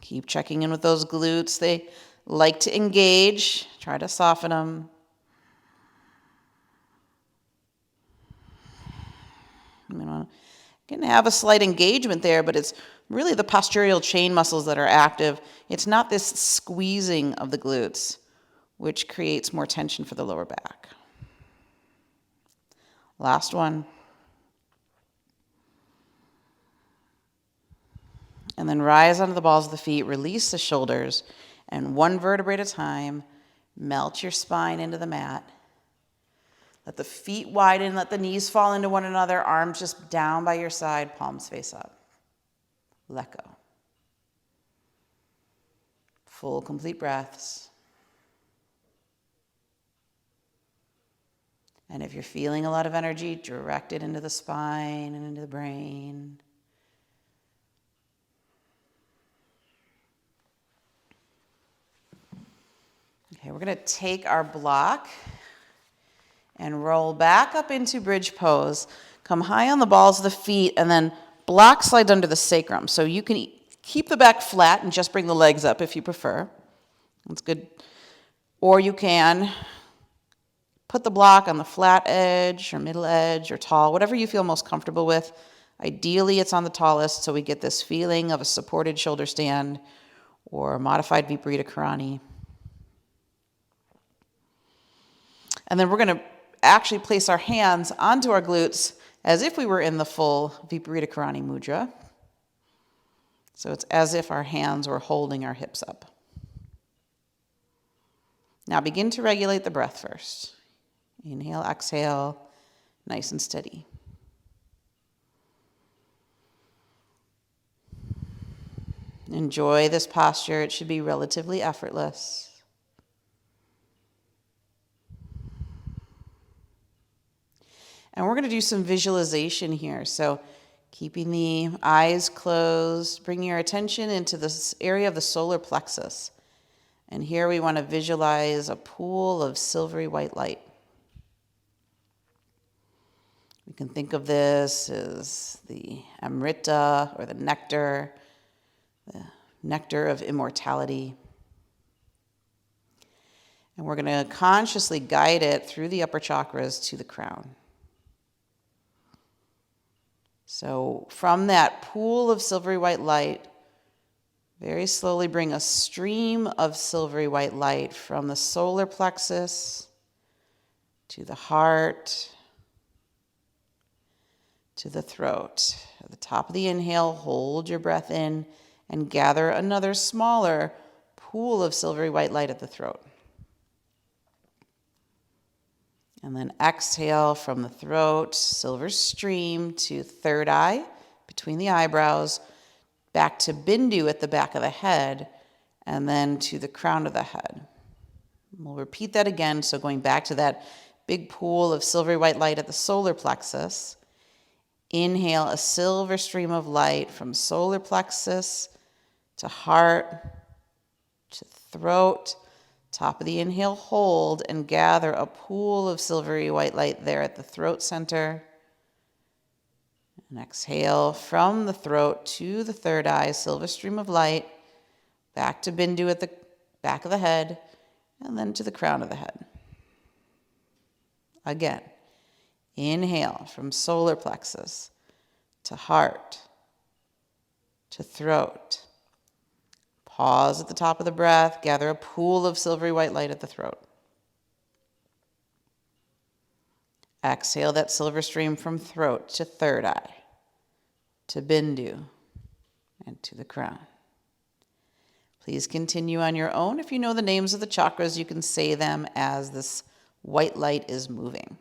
Keep checking in with those glutes. They like to engage. Try to soften them. Can have a slight engagement there, but it's really the postural chain muscles that are active. It's not this squeezing of the glutes, which creates more tension for the lower back. Last one. And then rise onto the balls of the feet, release the shoulders, and one vertebrae at a time, melt your spine into the mat. Let the feet widen, let the knees fall into one another, arms just down by your side, palms face up. Let go. Full, complete breaths. And if you're feeling a lot of energy, direct it into the spine and into the brain. Okay, we're going to take our block and roll back up into bridge pose. Come high on the balls of the feet and then block slides under the sacrum. So you can keep the back flat and just bring the legs up if you prefer. That's good. Or you can put the block on the flat edge or middle edge or tall, whatever you feel most comfortable with. Ideally, it's on the tallest, so we get this feeling of a supported shoulder stand or a modified Viparita Karani. And then we're going to actually place our hands onto our glutes as if we were in the full Viparita Karani mudra. So it's as if our hands were holding our hips up. Now begin to regulate the breath first. Inhale, exhale, nice and steady. Enjoy this posture. It should be relatively effortless. And we're going to do some visualization here. So keeping the eyes closed, bring your attention into this area of the solar plexus. And here we want to visualize a pool of silvery white light. We can think of this as the Amrita or the nectar of immortality. And we're going to consciously guide it through the upper chakras to the crown. So from that pool of silvery white light, very slowly bring a stream of silvery white light from the solar plexus to the heart, to the throat. At the top of the inhale, hold your breath in and gather another smaller pool of silvery white light at the throat. And then exhale from the throat, silver stream to third eye, between the eyebrows, back to Bindu at the back of the head, and then to the crown of the head. We'll repeat that again, so going back to that big pool of silvery white light at the solar plexus. Inhale a silver stream of light from solar plexus to heart, to throat. Top of the inhale, hold, and gather a pool of silvery white light there at the throat center. And exhale from the throat to the third eye, silver stream of light, back to Bindu at the back of the head, and then to the crown of the head. Again, inhale from solar plexus to heart, to throat. Pause at the top of the breath, gather a pool of silvery white light at the throat. Exhale that silver stream from throat to third eye, to Bindu, and to the crown. Please continue on your own. If you know the names of the chakras, you can say them as this white light is moving.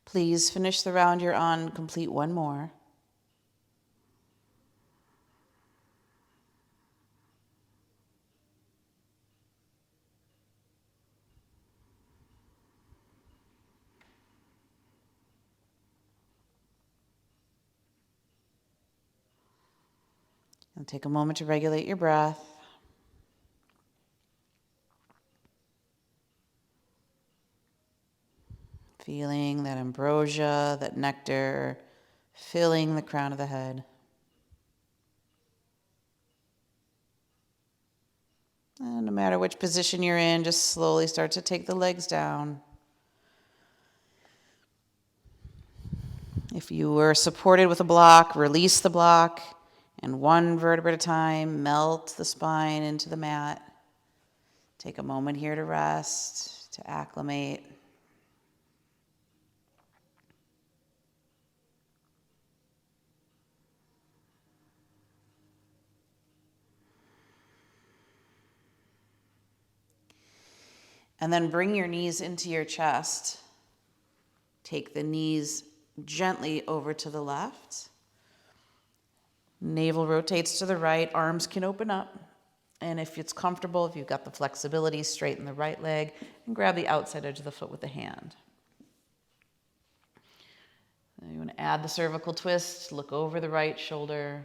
Please finish the round you're on, complete one more. And take a moment to regulate your breath. Feeling that ambrosia, that nectar, filling the crown of the head. And no matter which position you're in, just slowly start to take the legs down. If you were supported with a block, release the block, and one vertebra at a time, melt the spine into the mat. Take a moment here to rest, to acclimate. And then bring your knees into your chest. Take the knees gently over to the left. Navel rotates to the right, arms can open up. And if it's comfortable, if you've got the flexibility, straighten the right leg and grab the outside edge of the foot with the hand. Then you want to add the cervical twist, look over the right shoulder.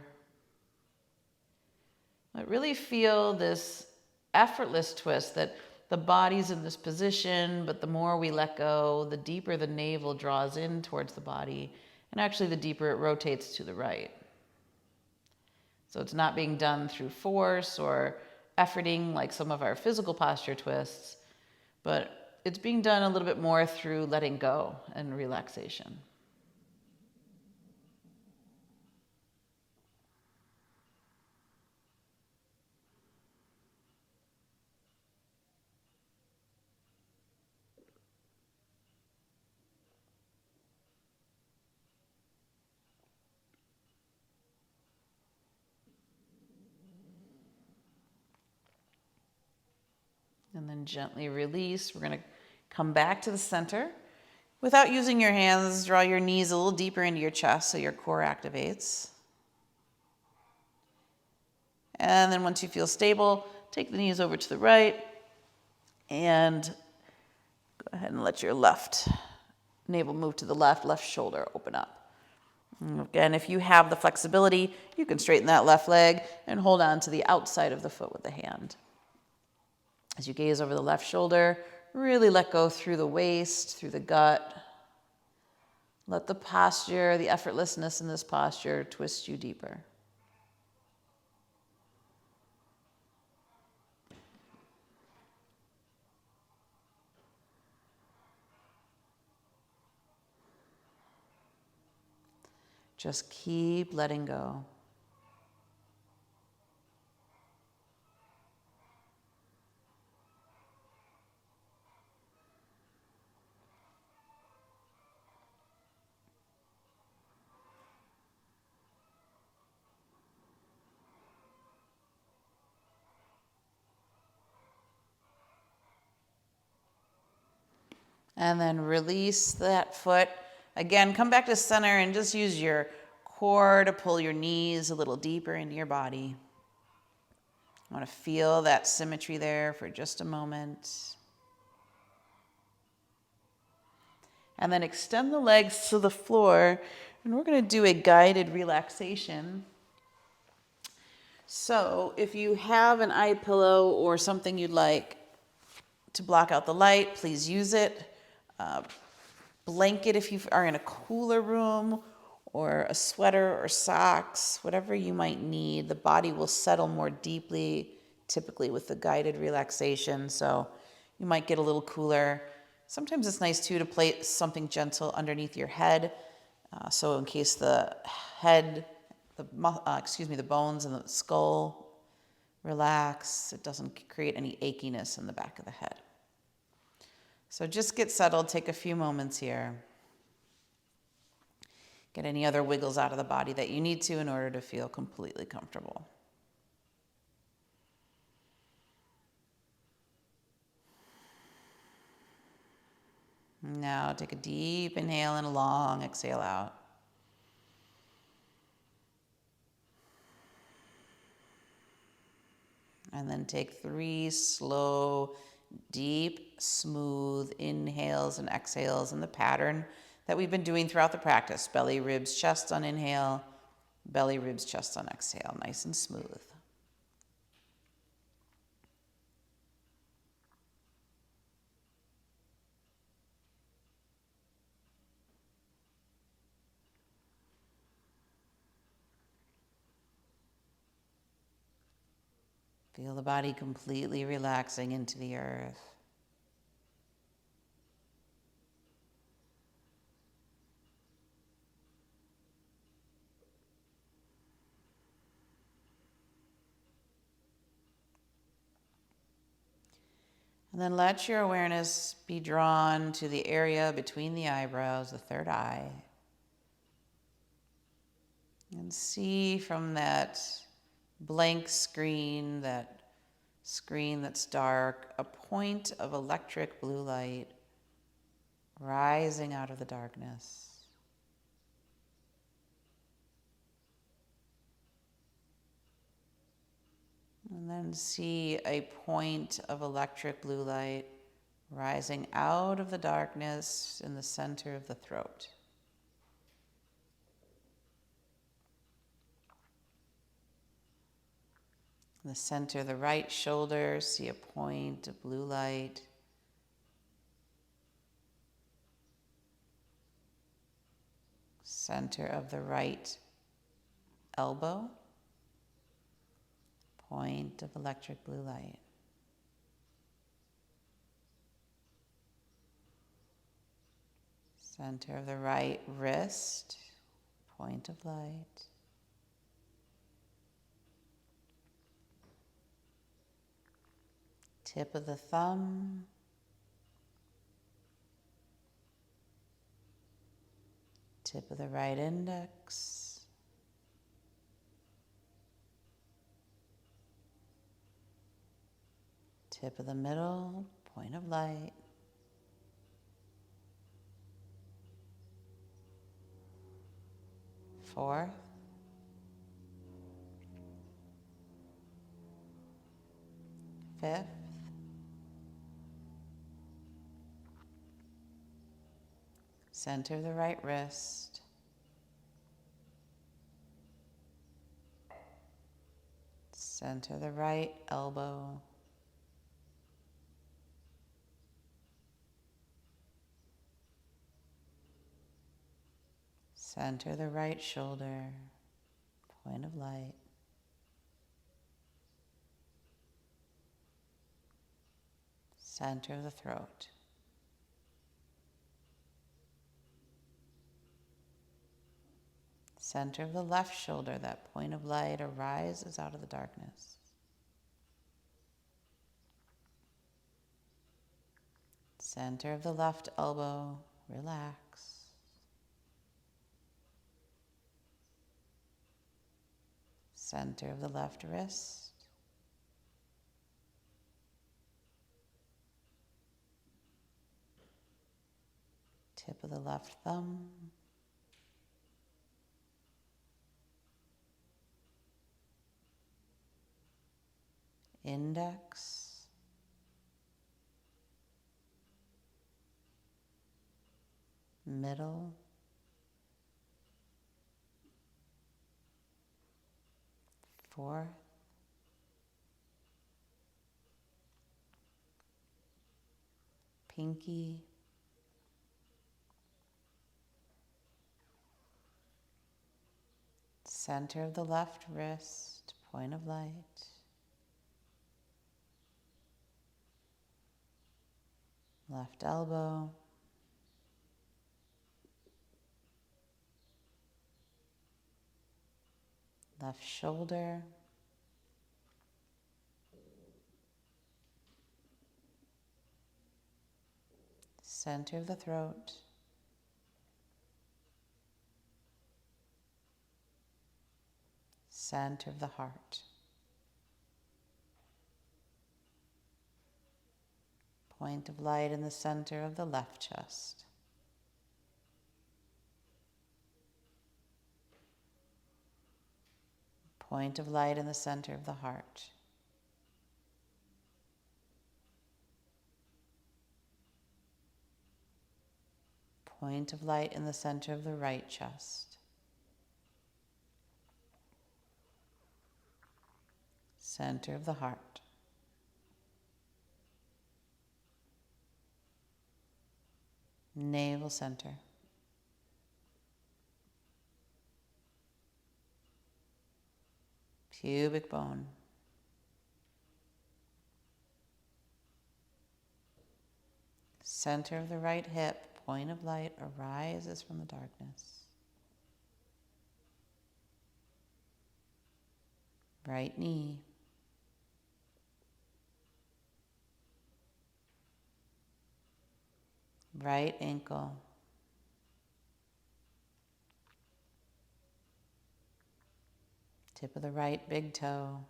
But really feel this effortless twist that the body's in this position, but the more we let go, the deeper the navel draws in towards the body, and actually the deeper it rotates to the right. So it's not being done through force or efforting like some of our physical posture twists, but it's being done a little bit more through letting go and relaxation. And then gently release. We're going to come back to the center. Without using your hands, draw your knees a little deeper into your chest so your core activates. And then once you feel stable, take the knees over to the right and go ahead and let your left navel move to the left, left shoulder open up. And again, if you have the flexibility, you can straighten that left leg and hold on to the outside of the foot with the hand. As you gaze over the left shoulder, really let go through the waist, through the gut. Let the posture, the effortlessness in this posture twist you deeper. Just keep letting go. And then release that foot. Again, come back to center and just use your core to pull your knees a little deeper into your body. I want to feel that symmetry there for just a moment. And then extend the legs to the floor, and we're going to do a guided relaxation. So if you have an eye pillow or something you'd like to block out the light, please use it. Blanket if you are in a cooler room, or a sweater or socks, whatever you might need. The body will settle more deeply, typically with the guided relaxation, so you might get a little cooler. Sometimes it's nice too to place something gentle underneath your head, so in case the head, the bones and the skull relax, it doesn't create any achiness in the back of the head. So just get settled, take a few moments here. Get any other wiggles out of the body that you need to in order to feel completely comfortable. Now take a deep inhale and a long exhale out. And then take 3 slow, deep, smooth inhales and exhales in the pattern that we've been doing throughout the practice. Belly, ribs, chest on inhale, belly, ribs, chest on exhale, nice and smooth. Feel the body completely relaxing into the earth. And then let your awareness be drawn to the area between the eyebrows, the third eye. And see from that blank screen, that screen that's dark, a point of electric blue light rising out of the darkness. And then see a point of electric blue light rising out of the darkness in the center of the throat. In the center of the right shoulder, see a point of blue light. Center of the right elbow, point of electric blue light. Center of the right wrist, point of light. Tip of the thumb. Tip of the right index. Tip of the middle, point of light. Fourth. Fifth. Center of the right wrist. Center of the right elbow. Center of the right shoulder, point of light. Center of the throat. Center of the left shoulder, that point of light arises out of the darkness. Center of the left elbow, relax. Center of the left wrist. Tip of the left thumb. Index. Middle. Fourth. Pinky. Center of the left wrist, point of light. Left elbow. Left shoulder. Center of the throat. Center of the heart. Point of light in the center of the left chest. Point of light in the center of the heart. Point of light in the center of the right chest. Center of the heart. Navel center. Pubic bone. Center of the right hip, point of light arises from the darkness. Right knee. right ankle, tip of the right big toe,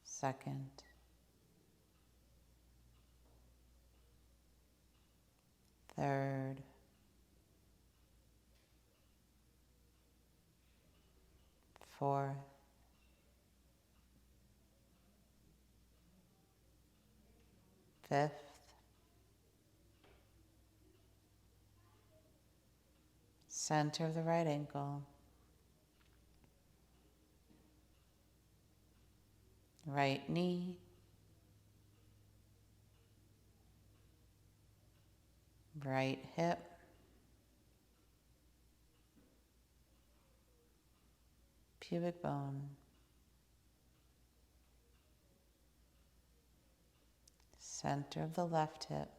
second, third, fourth, fifth, center of the right ankle, right knee, right hip, pubic bone, center of the left hip,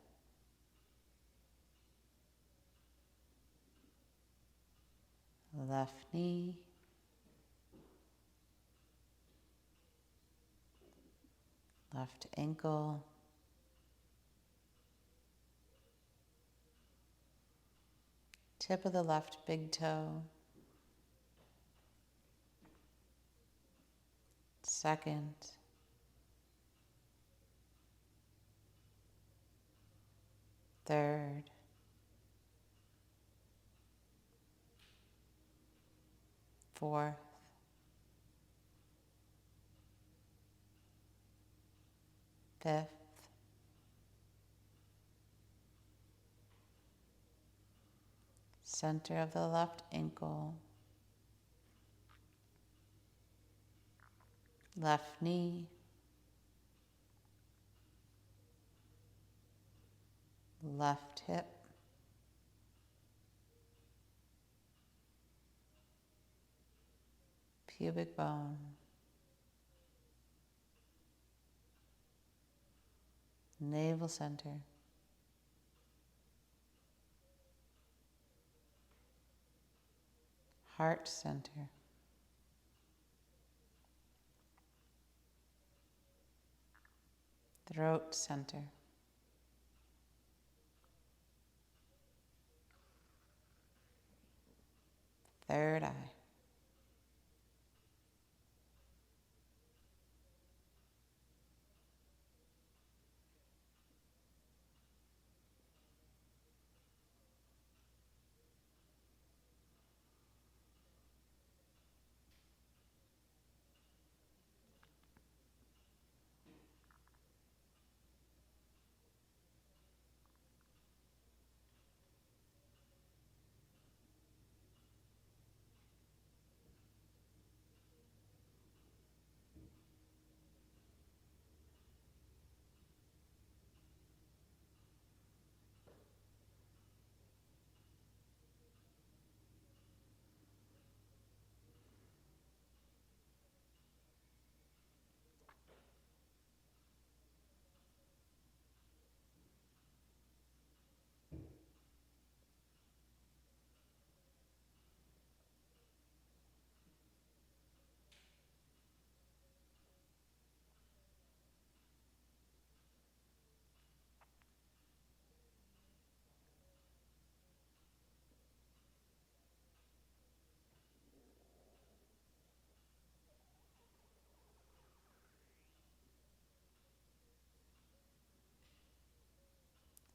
left knee, left ankle, tip of the left big toe, second, third, fourth, fifth, center of the left ankle, left knee, left hip, pubic bone, navel center, heart center, throat center, third eye,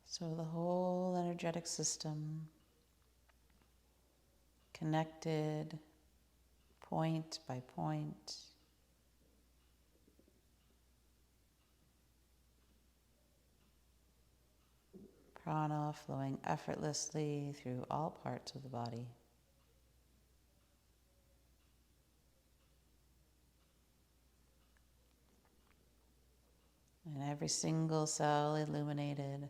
so the whole energetic system connected point by point, prana flowing effortlessly through all parts of the body. And every single cell illuminated,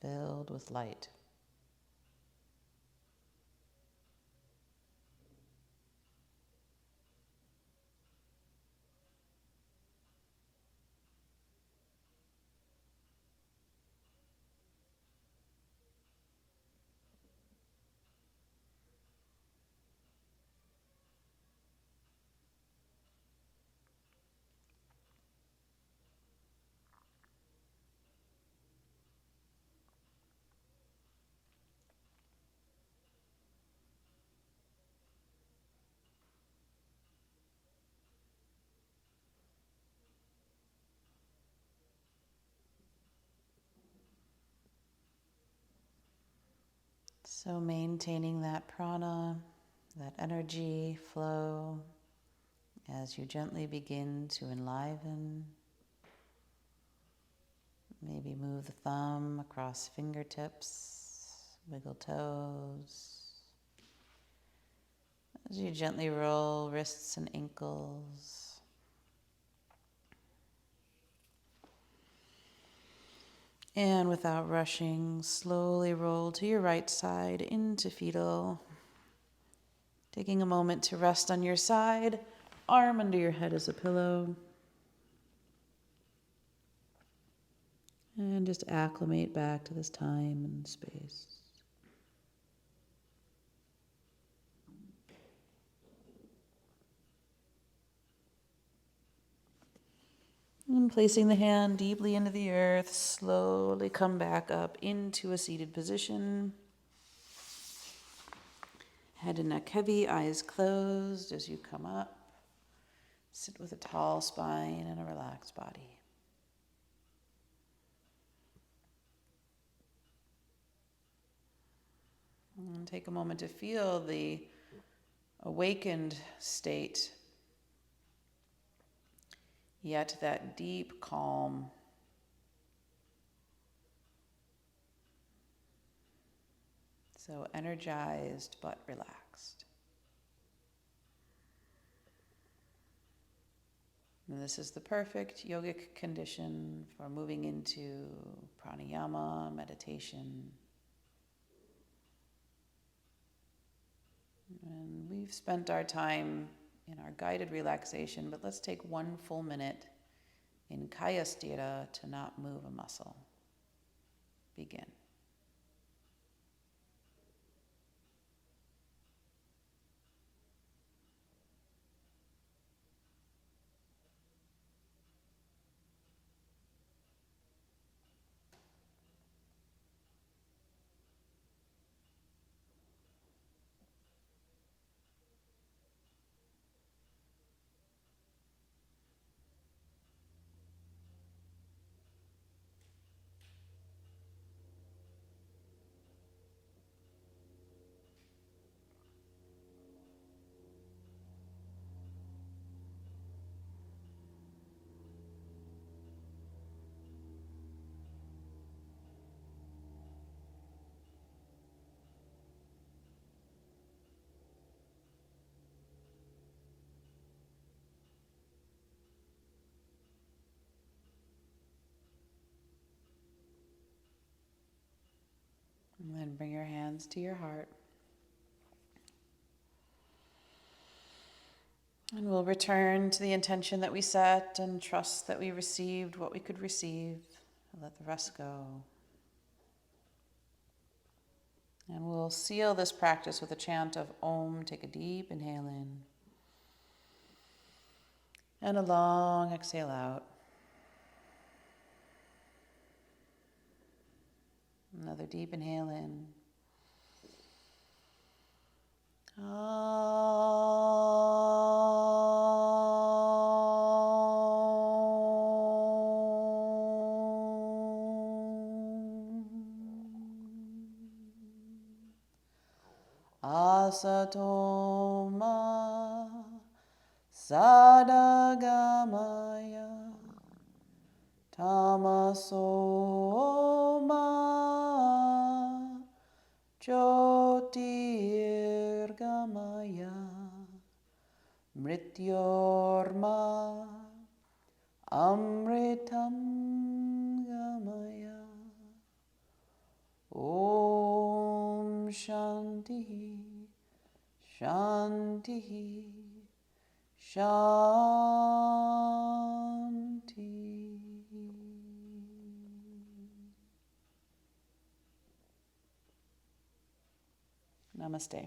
filled with light. So maintaining that prana, that energy flow, as you gently begin to enliven. Maybe move the thumb across fingertips, wiggle toes. As you gently roll wrists and ankles. And without rushing, slowly roll to your right side into fetal. Taking a moment to rest on your side, arm under your head as a pillow. And just acclimate back to this time and space. And placing the hand deeply into the earth, slowly come back up into a seated position. Head and neck heavy, eyes closed as you come up. Sit with a tall spine and a relaxed body. And take a moment to feel the awakened state, yet that deep calm. So energized but relaxed. And this is the perfect yogic condition for moving into pranayama, meditation. And we've spent our time in our guided relaxation, but let's take 1 full minute in kaya sthira to not move a muscle. Begin. And then bring your hands to your heart. And we'll return to the intention that we set and trust that we received what we could receive. Let the rest go. And we'll seal this practice with a chant of Om. Take a deep inhale in. And a long exhale out. Another deep inhale in. Asatoma Sadagamaya Tamasoma Jyotirgamaya Mrityorma Amritam Gamaya. Om Shanti Shanti Shanti. Namaste.